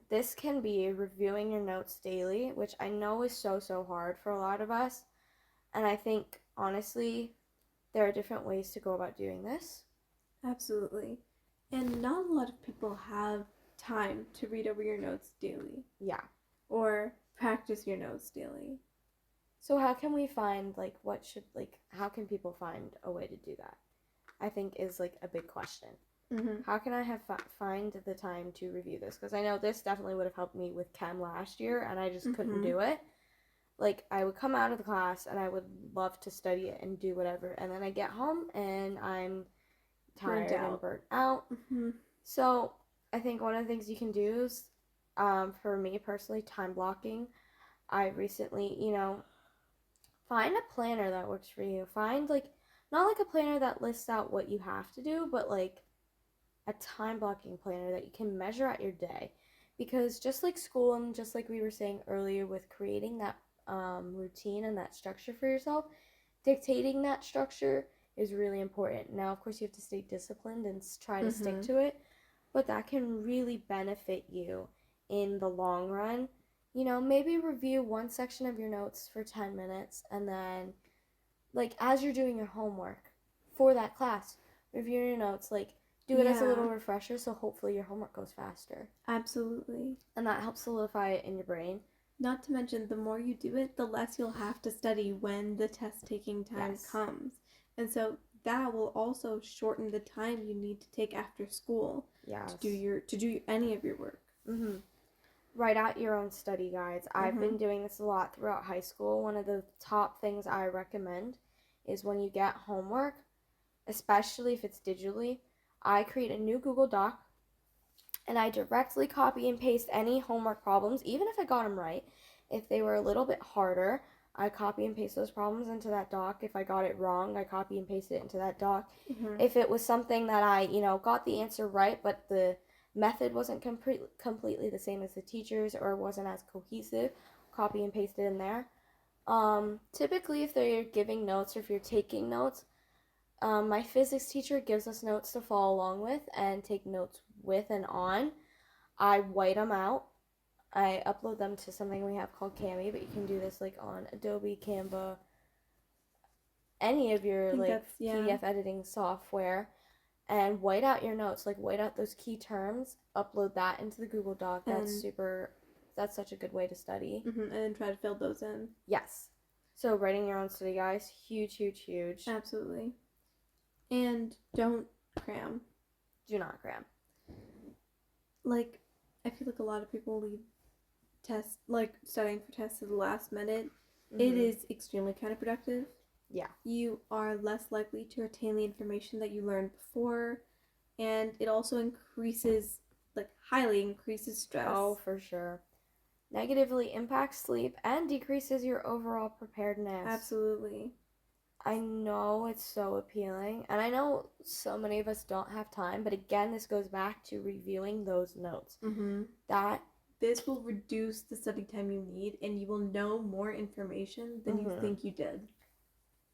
This can be reviewing your notes daily, which I know is so hard for a lot of us. And I think, honestly, there are different ways to go about doing this. Absolutely. And not a lot of people have time to read over your notes daily. Yeah. Or practice your notes daily. So how can we find, how can people find a way to do that? I think is, a big question. How can I find the time to review this? Because I know this definitely would have helped me with chem last year, and I just couldn't do it. I would come out of the class, and I would love to study it and do whatever, and then I get home, and I'm tired and burnt out. So I think one of the things you can do is, for me personally, time blocking. I recently, find a planner that works for you. Find, not a planner that lists out what you have to do, but, a time blocking planner that you can measure out your day. Because just like school and just like we were saying earlier with creating that routine and that structure for yourself, dictating that structure is really important. Now, of course, you have to stay disciplined and try to stick to it, but that can really benefit you in the long run. Maybe review one section of your notes for 10 minutes and then, as you're doing your homework for that class, review your notes, do it as a little refresher, so hopefully your homework goes faster. Absolutely. And that helps solidify it in your brain. Not to mention, the more you do it, the less you'll have to study when the test-taking time comes. And so that will also shorten the time you need to take after school to do any of your work. Write out your own study guides. I've been doing this a lot throughout high school. One of the top things I recommend is when you get homework, especially if it's digitally, I create a new Google Doc and I directly copy and paste any homework problems, even if I got them right. If they were a little bit harder, I copy and paste those problems into that doc. If I got it wrong, I copy and paste it into that doc. If it was something that I, got the answer right, but the method wasn't completely the same as the teacher's or wasn't as cohesive, copy and paste it in there. Typically, if they're giving notes or if you're taking notes, my physics teacher gives us notes to follow along with and take notes with and on. I white them out. I upload them to something we have called Cami, but you can do this on Adobe, Canva, any of your PDF editing software, and white out your notes. White out those key terms, upload that into the Google Doc. That's such a good way to study. And then try to fill those in. Yes. So writing your own study guides, huge. Absolutely. And don't cram. Do not cram. I feel like a lot of people leave tests, studying for tests to the last minute. It is extremely counterproductive. Yeah. You are less likely to retain the information that you learned before, and it also increases highly increases stress. Oh, for sure. Negatively impacts sleep and decreases your overall preparedness. Absolutely. I know it's so appealing, and I know so many of us don't have time, but again, this goes back to reviewing those notes. That this will reduce the study time you need, and you will know more information than you think you did.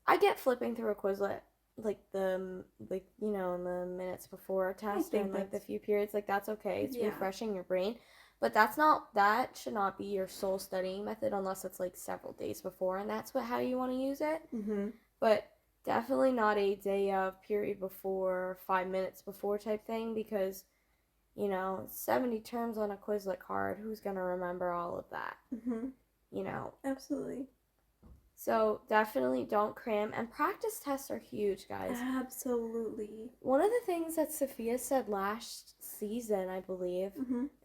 I get flipping through a Quizlet in the minutes before a test and the few periods, that's okay. It's refreshing your brain. But that should not be your sole studying method unless it's several days before and that's how you want to use it. But definitely not a day of, period before, 5 minutes before type thing, because 70 terms on a Quizlet card, who's going to remember all of that? Absolutely. So definitely don't cram, and practice tests are huge, guys. Absolutely. One of the things that Sophia said last season, I believe,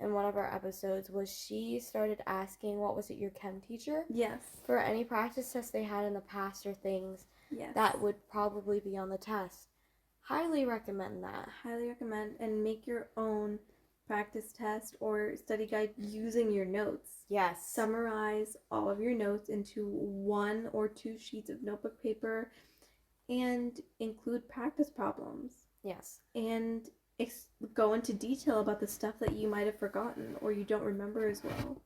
in one of our episodes, was she started asking, what was it, your chem teacher? Yes. For any practice tests they had in the past or things that would probably be on the test. Highly recommend that. Highly recommend, and make your own practice test or study guide using your notes. Yes. Summarize all of your notes into 1 or 2 sheets of notebook paper and include practice problems. Yes. And go into detail about the stuff that you might have forgotten or you don't remember as well.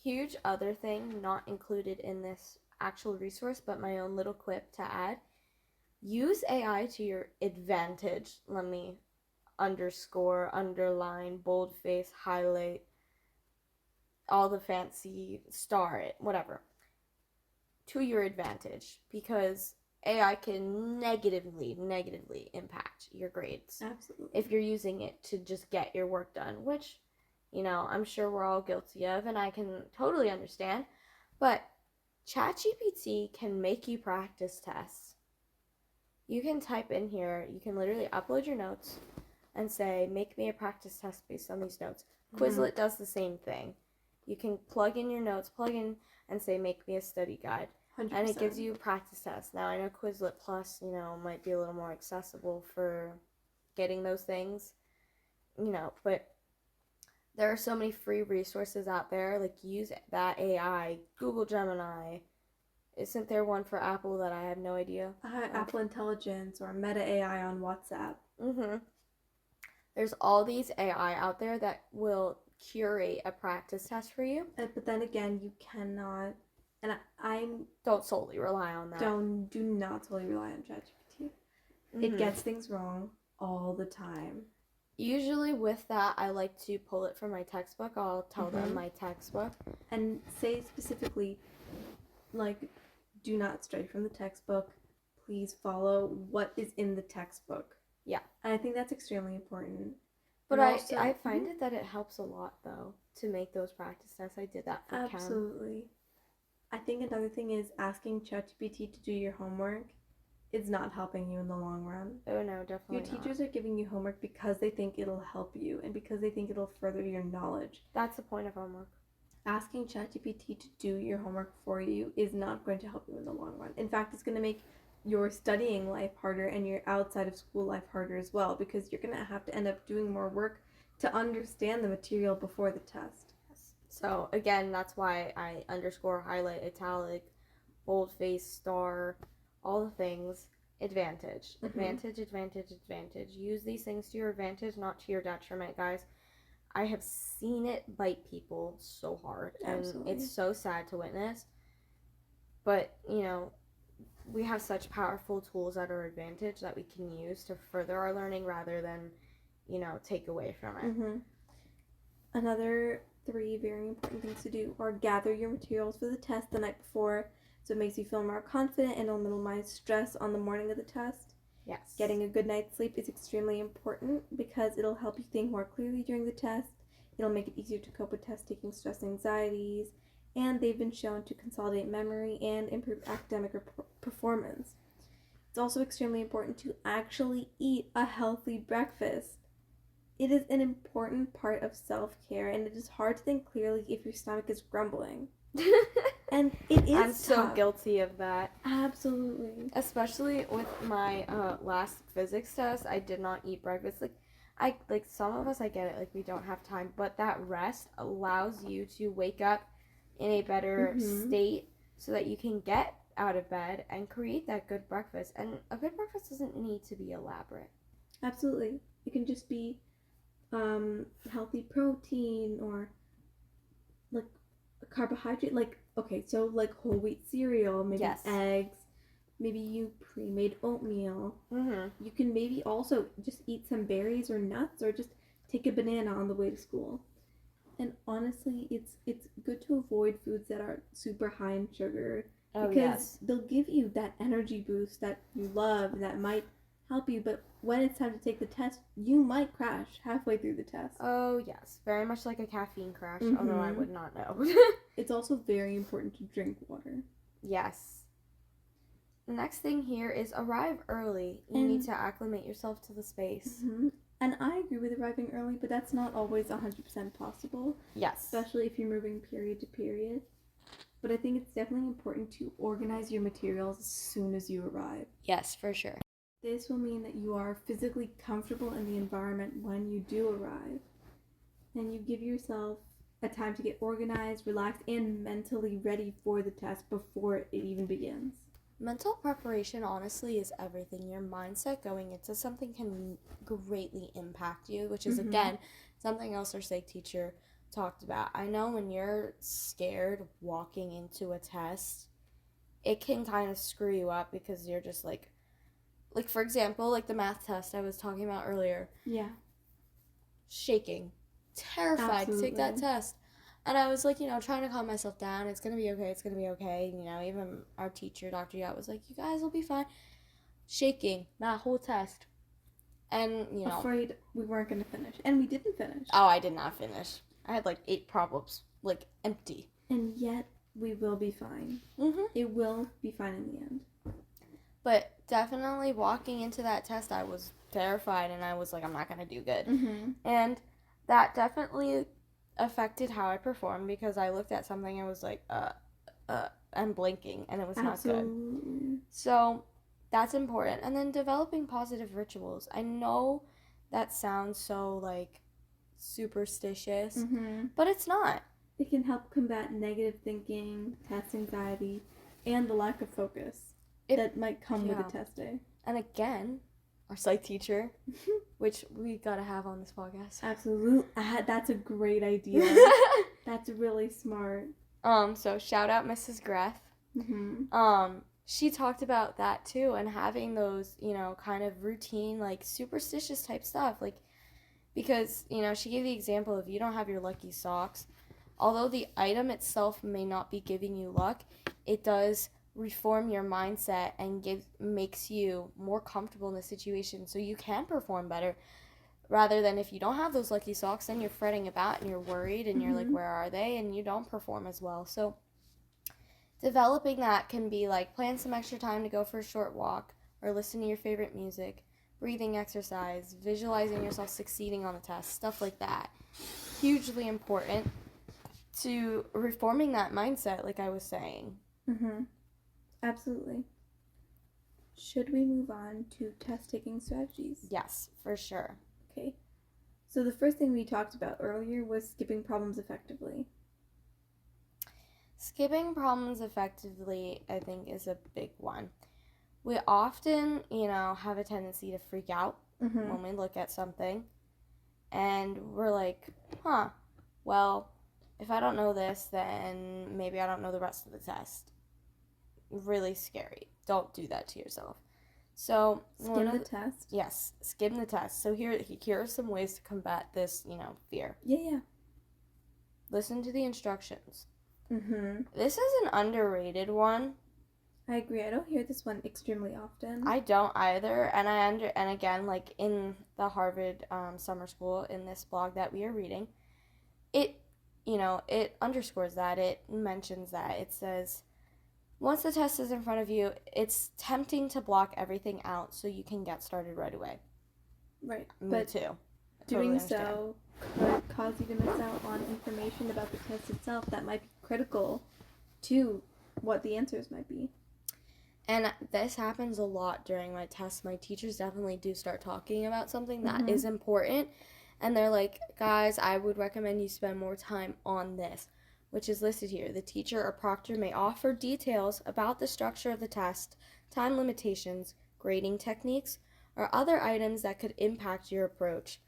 Huge other thing not included in this actual resource, but my own little quip to add. Use AI to your advantage. Let me underscore, underline, boldface, highlight, all the fancy star it, whatever, to your advantage, because AI can negatively impact your grades. Absolutely. If you're using it to just get your work done, which, I'm sure we're all guilty of, and I can totally understand, but ChatGPT can make you practice tests. You can type in here, you can literally upload your notes and say, make me a practice test based on these notes. Quizlet does the same thing. You can plug in your notes, and say, make me a study guide. 100%. And it gives you a practice test. Now, I know Quizlet Plus, might be a little more accessible for getting those things, but there are so many free resources out there. Use that AI, Google Gemini. Isn't there one for Apple that I have no idea? Apple Intelligence or Meta AI on WhatsApp. There's all these AI out there that will curate a practice test for you. But then again, you cannot, and don't solely rely on that. Do not solely rely on ChatGPT. It gets things wrong all the time. Usually with that, I like to pull it from my textbook. I'll tell them my textbook. And say specifically, do not stray from the textbook. Please follow what is in the textbook. Yeah. And I think that's extremely important. But I find it that it helps a lot, though, to make those practice tests. I did that for chem. Absolutely. I think another thing is asking ChatGPT to do your homework is not helping you in the long run. Oh, no, definitely Your teachers are giving you homework because they think it'll help you and because they think it'll further your knowledge. That's the point of homework. Asking ChatGPT to do your homework for you is not going to help you in the long run. In fact, it's going to make your studying life harder and your outside of school life harder as well, because you're going to have to end up doing more work to understand the material before the test. Yes. So again, that's why I underscore, highlight, italic, boldface, star, all the things. Advantage. Advantage. Use these things to your advantage, not to your detriment, guys. I have seen it bite people so hard, and Absolutely. It's so sad to witness. But, we have such powerful tools at our advantage that we can use to further our learning rather than, take away from it. Another 3 very important things to do are gather your materials for the test the night before, so it makes you feel more confident and it'll minimize stress on the morning of the test. Yes. Getting a good night's sleep is extremely important because it'll help you think more clearly during the test. It'll make it easier to cope with test-taking stress and anxieties, and they've been shown to consolidate memory and improve academic performance. It's also extremely important to actually eat a healthy breakfast. It is an important part of self-care, and it is hard to think clearly if your stomach is grumbling. And it is I'm so tough. guilty of that. Absolutely. Especially with my last physics test, I did not eat breakfast. Some of us, I get it, like we don't have time, but that rest allows you to wake up in a better state so that you can get out of bed and create that good breakfast. And a good breakfast doesn't need to be elaborate. Absolutely. It can just be healthy protein or like a carbohydrate, like whole wheat cereal, maybe eggs, maybe you pre-made oatmeal. You can maybe also just eat some berries or nuts, or just take a banana on the way to school. And honestly, it's good to avoid foods that are super high in sugar, because they'll give you that energy boost that you love, that might help you, but when it's time to take the test, you might crash halfway through the test. Oh yes, very much like a caffeine crash, although I would not know. It's also very important to drink water. Yes. The next thing here is arrive early. You need to acclimate yourself to the space. And I agree with arriving early, but that's not always 100% possible. Yes. Especially if you're moving period to period. But I think it's definitely important to organize your materials as soon as you arrive. Yes, for sure. This will mean that you are physically comfortable in the environment when you do arrive. And you give yourself a time to get organized, relaxed, and mentally ready for the test before it even begins. Mental preparation, honestly, is everything. Your mindset going into something can greatly impact you, which is, again, something else our psych teacher talked about. I know when you're scared walking into a test, it can kind of screw you up, because you're just like, for example, like the math test I was talking about earlier. Yeah. Shaking. Terrified to take that test. And I was like, trying to calm myself down. It's going to be okay. It's going to be okay. Even our teacher, Dr. Yacht, was like, you guys will be fine. Shaking that whole test. And, afraid we weren't going to finish. And we didn't finish. Oh, I did not finish. I had 8 problems. Empty. And yet, we will be fine. It will be fine in the end. But definitely walking into that test, I was terrified. And I was like, I'm not going to do good. And that definitely affected how I performed, because I looked at something and was like, I'm blinking, and it was not good. So that's important. And then developing positive rituals. I know that sounds so superstitious, but it's not. It can help combat negative thinking, test anxiety, and the lack of focus that might come with a test day. And again, our psych teacher, which we gotta have on this podcast. Absolutely. That's a great idea. That's really smart. So shout out Mrs. Greth. She talked about that too, and having those, kind of routine, superstitious type stuff, because, she gave the example of, you don't have your lucky socks. Although the item itself may not be giving you luck, it does reform your mindset and makes you more comfortable in the situation, so you can perform better, rather than if you don't have those lucky socks, then you're fretting about and you're worried and you're like, where are they, and you don't perform as well. So developing that can be plan some extra time to go for a short walk, or listen to your favorite music, breathing exercise, visualizing yourself succeeding on the test, stuff like that. Hugely important to reforming that mindset, like I was saying. Absolutely. Should we move on to test-taking strategies? Yes, for sure. Okay. So the first thing we talked about earlier was skipping problems effectively. Skipping problems effectively, I think, is a big one. We often, have a tendency to freak out when we look at something. And we're like, well, if I don't know this, then maybe I don't know the rest of the test. Really scary. Don't do that to yourself. So skim the test. Yes, skim the test. So here are some ways to combat this, fear. Yeah. Listen to the instructions. This is an underrated one. I agree. I don't hear this one extremely often. I don't either, and again, in the Harvard summer school, in this blog that we are reading, it underscores that. It mentions that. It says, once the test is in front of you, it's tempting to block everything out so you can get started right away. Right. Me too. Doing so could cause you to miss out on information about the test itself that might be critical to what the answers might be. And this happens a lot during my tests. My teachers definitely do start talking about something that is important. And they're like, guys, I would recommend you spend more time on this, which is listed here. The teacher or proctor may offer details about the structure of the test, time limitations, grading techniques, or other items that could impact your approach.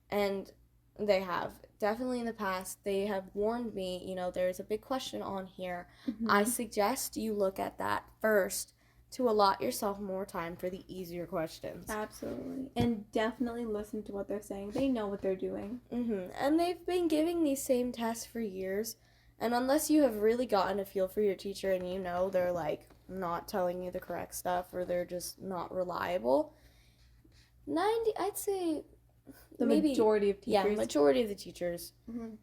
And they have. Definitely in the past, they have warned me, there's a big question on here. I suggest you look at that first to allot yourself more time for the easier questions. Absolutely. And definitely listen to what they're saying. They know what they're doing. And they've been giving these same tests for years. And unless you have really gotten a feel for your teacher and they're like not telling you the correct stuff or they're just not reliable, I'd say majority of teachers. Yeah, majority of the teachers.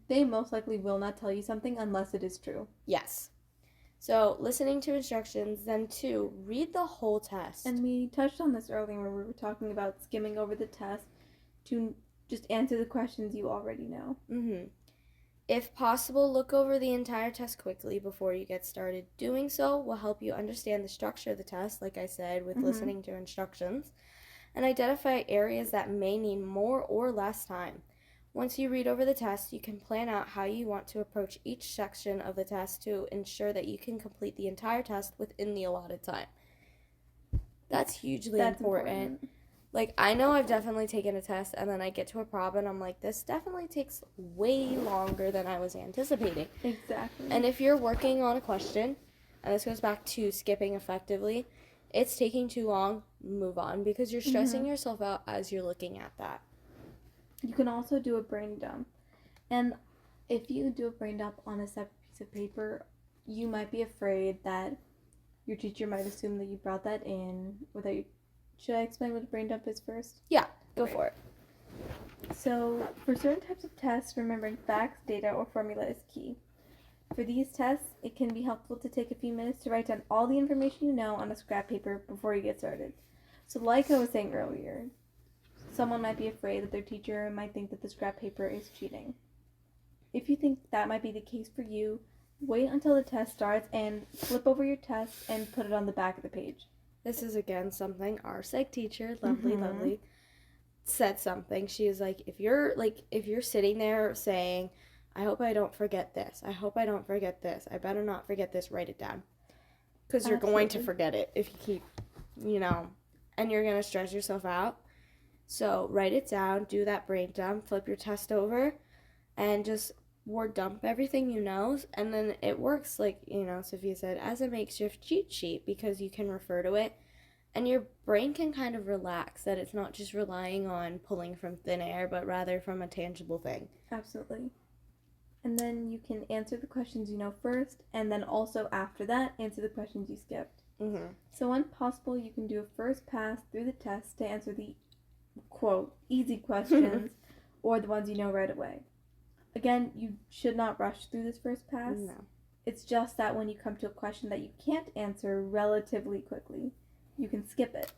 They most likely will not tell you something unless it is true. Yes. So, listening to instructions, then 2, read the whole test. And we touched on this earlier when we were talking about skimming over the test to just answer the questions you already know. If possible, look over the entire test quickly before you get started. Doing so will help you understand the structure of the test, like I said, with listening to instructions, and identify areas that may need more or less time. Once you read over the test, you can plan out how you want to approach each section of the test to ensure that you can complete the entire test within the allotted time. That's hugely important. Like, I know I've definitely taken a test, and then I get to a problem, and I'm like, this definitely takes way longer than I was anticipating. Exactly. And if you're working on a question, and this goes back to skipping effectively, it's taking too long, move on, because you're stressing yourself out as you're looking at that. You can also do a brain dump. And if you do a brain dump on a separate piece of paper, you might be afraid that your teacher might assume that you brought that in without you. Should I explain what a brain dump is first? Yeah, go for it. So, for certain types of tests, remembering facts, data, or formula is key. For these tests, it can be helpful to take a few minutes to write down all the information you know on a scrap paper before you get started. So, like I was saying earlier, someone might be afraid that their teacher might think that the scrap paper is cheating. If you think that might be the case for you, wait until the test starts and flip over your test and put it on the back of the page. This is, again, something our psych teacher, lovely, said something. She was like, if you're sitting there saying, I hope I don't forget this, I hope I don't forget this, I better not forget this, write it down. Because you're going to forget it if you keep, and you're going to stress yourself out. So write it down, do that brain dump, flip your test over, and just word dump everything you know. And then it works, like, Sophia said, as a makeshift cheat sheet because you can refer to it. And your brain can kind of relax that it's not just relying on pulling from thin air, but rather from a tangible thing. Absolutely. And then you can answer the questions you know first, and then also after that, answer the questions you skipped. So when possible, you can do a first pass through the test to answer the quote, easy questions, or the ones you know right away. Again, you should not rush through this first pass. No. It's just that when you come to a question that you can't answer relatively quickly, you can skip it.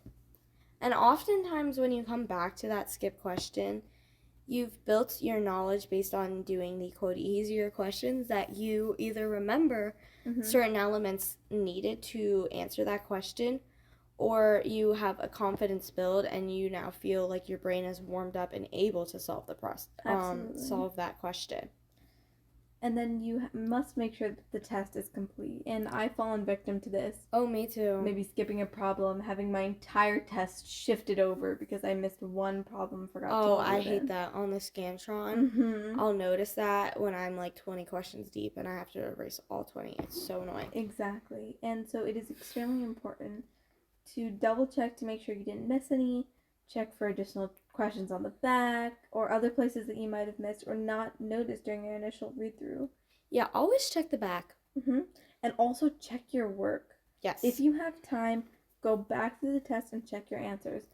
And oftentimes when you come back to that skip question, you've built your knowledge based on doing the quote easier questions that you either remember certain elements needed to answer that question, or you have a confidence build and you now feel like your brain is warmed up and able to solve solve that question. And then you must make sure that the test is complete. And I've fallen victim to this. Oh, me too. Maybe skipping a problem, having my entire test shifted over because I missed one problem, forgot to Oh, I hate that on the Scantron. I'll notice that when I'm like 20 questions deep and I have to erase all 20. It's so annoying. Exactly. And so it is extremely important to double check to make sure you didn't miss any, check for additional questions on the back, or other places that you might have missed or not noticed during your initial read-through. Yeah, always check the back. And also check your work. Yes. If you have time, go back through the test and check your answers.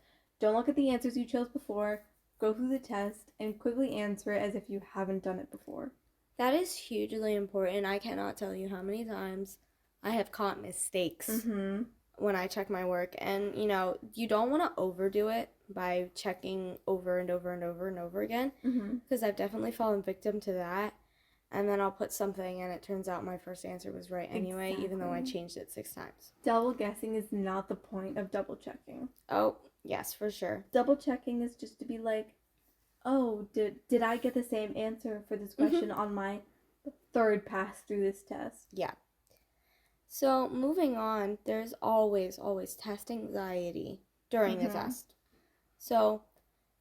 Don't look at the answers you chose before. Go through the test and quickly answer it as if you haven't done it before. That is hugely important. I cannot tell you how many times I have caught mistakes when I check my work. And, you don't want to overdo it by checking over and over and over and over again. Because I've definitely fallen victim to that. and then I'll put something and it turns out my first answer was right anyway, even though I Exactly. changed it 6 times. Double guessing is not the point of double checking. Oh, yes, for sure. Double checking is just to be like, oh, did I get the same answer for this question on my third pass through this test? Yeah. So, moving on, there's always test anxiety during the test. So,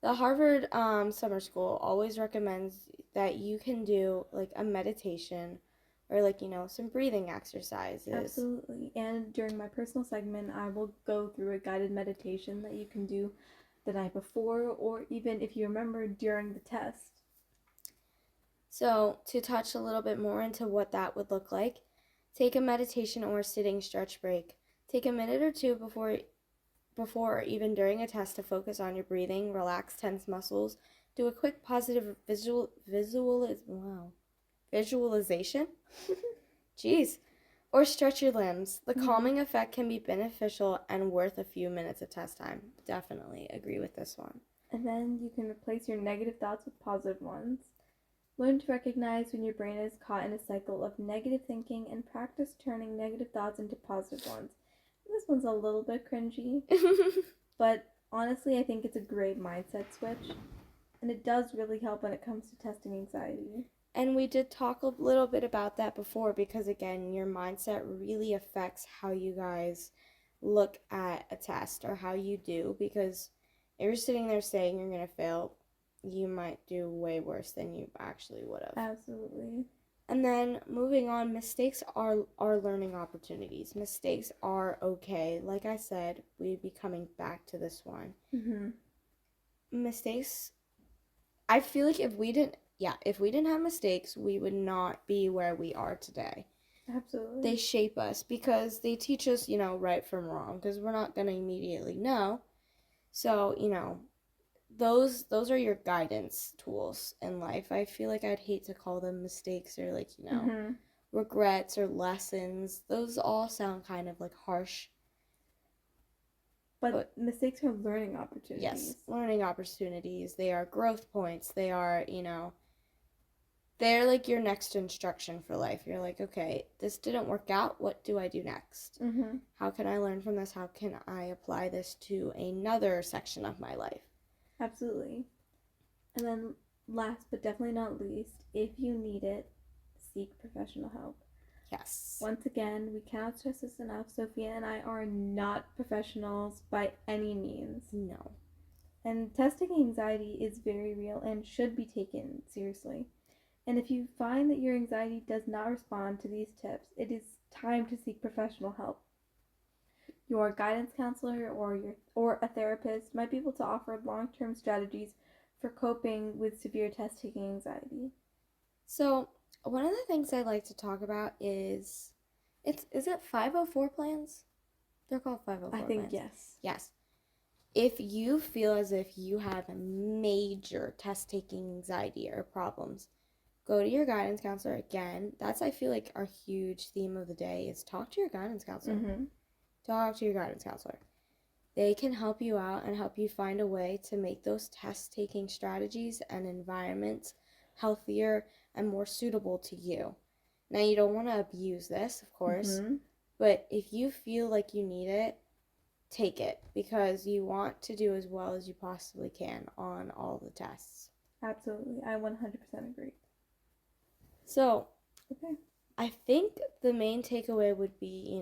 the Harvard Summer School always recommends that you can do like a meditation or like, some breathing exercises. Absolutely. And during my personal segment, I will go through a guided meditation that you can do the night before or even if you remember during the test. So, to touch a little bit more into what that would look like, take a meditation or sitting stretch break. Take a minute or two before or even during a test to focus on your breathing, relax tense muscles, do a quick positive visualization. Jeez. Or stretch your limbs. The calming effect can be beneficial and worth a few minutes of test time. Definitely agree with this one. And then you can replace your negative thoughts with positive ones. Learn to recognize when your brain is caught in a cycle of negative thinking and practice turning negative thoughts into positive ones. This one's a little bit cringy, but honestly, I think it's a great mindset switch, and it does really help when it comes to testing anxiety. And we did talk a little bit about that before because, again, your mindset really affects how you guys look at a test or how you do, because if you're sitting there saying you're going to fail, you might do way worse than you actually would have. Absolutely. And then moving on, mistakes are learning opportunities. Mistakes are okay. Like I said, we'd be coming back to this one. Mistakes, I feel like if we didn't have mistakes, we would not be where we are today. Absolutely. They shape us because they teach us, right from wrong, because we're not going to immediately know. So, those are your guidance tools in life. I feel like I'd hate to call them mistakes or like, regrets or lessons. Those all sound kind of like harsh. But mistakes are learning opportunities. Yes, learning opportunities. They are growth points. They are, they're like your next instruction for life. You're like, okay, this didn't work out. What do I do next? How can I learn from this? How can I apply this to another section of my life? Absolutely. And then last but definitely not least, if you need it, seek professional help. Yes. Once again, we cannot stress this enough. Sophia and I are not professionals by any means. No. And testing anxiety is very real and should be taken seriously. And if you find that your anxiety does not respond to these tips, it is time to seek professional help. Your guidance counselor or a therapist might be able to offer long-term strategies for coping with severe test-taking anxiety. So, one of the things I'd like to talk about is it 504 plans? They're called 504 I think plans. yes. Yes. If you feel as if you have major test-taking anxiety or problems, go to your guidance counselor. Again, that's, I feel like, our huge theme of the day is talk to your guidance counselor. Talk to your guidance counselor. They can help you out and help you find a way to make those test-taking strategies and environments healthier and more suitable to you. Now, you don't want to abuse this, of course, but if you feel like you need it, take it, because you want to do as well as you possibly can on all the tests. Absolutely. I 100% agree. So, okay. I think the main takeaway would be,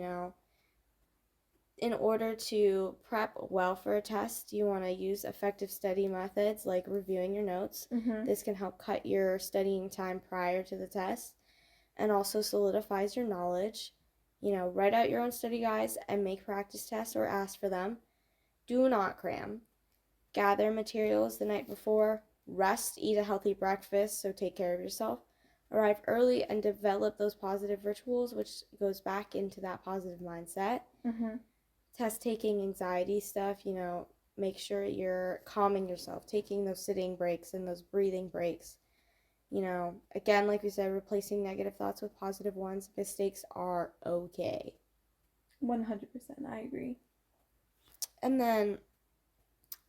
in order to prep well for a test, you want to use effective study methods like reviewing your notes. This can help cut your studying time prior to the test and also solidifies your knowledge. Write out your own study guides and make practice tests or ask for them. Do not cram. Gather materials the night before. Rest, eat a healthy breakfast, so take care of yourself. Arrive early and develop those positive rituals, which goes back into that positive mindset. Test-taking anxiety stuff, make sure you're calming yourself, taking those sitting breaks and those breathing breaks. Again, like we said, replacing negative thoughts with positive ones. Mistakes are okay. 100%, I agree. And then,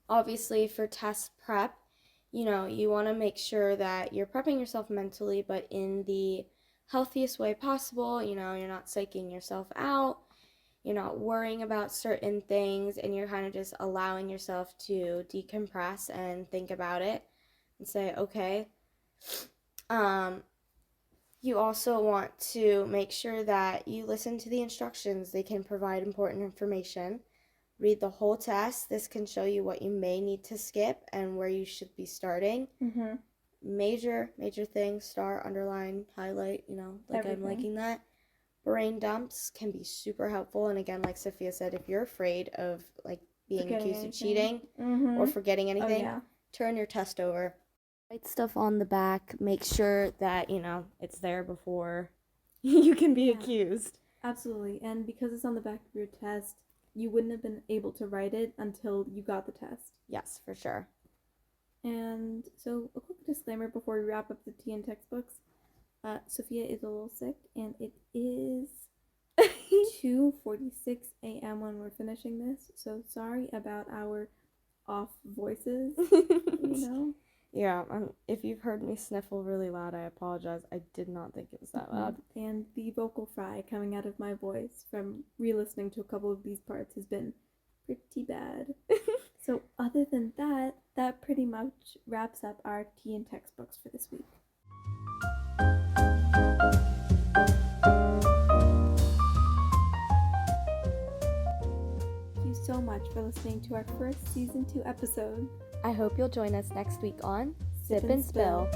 obviously, for test prep, you want to make sure that you're prepping yourself mentally, but in the healthiest way possible. You're not psyching yourself out. You're not worrying about certain things, and you're kind of just allowing yourself to decompress and think about it and say, okay. You also want to make sure that you listen to the instructions. They can provide important information. Read the whole test. This can show you what you may need to skip and where you should be starting. Mm-hmm. Major things, star, underline, highlight, Everything. I'm liking that. Brain dumps can be super helpful. And again, like Sophia said, if you're afraid of being Forgetting accused anything. of cheating Mm-hmm. or forgetting anything, Oh, yeah. turn your test over. Write stuff on the back. Make sure that, it's there before you can be accused. Absolutely. And because it's on the back of your test, you wouldn't have been able to write it until you got the test. Yes, for sure. And so a quick disclaimer before we wrap up the tea and textbooks. Sophia is a little sick, and it is 2:46 a.m. when we're finishing this. So sorry about our off voices, Yeah, if you've heard me sniffle really loud, I apologize. I did not think it was that loud. And the vocal fry coming out of my voice from re-listening to a couple of these parts has been pretty bad. So other than that, that pretty much wraps up our tea and textbooks for this week. Thank you so much for listening to our first season 2 episode. I hope you'll join us next week on Sip and Spill.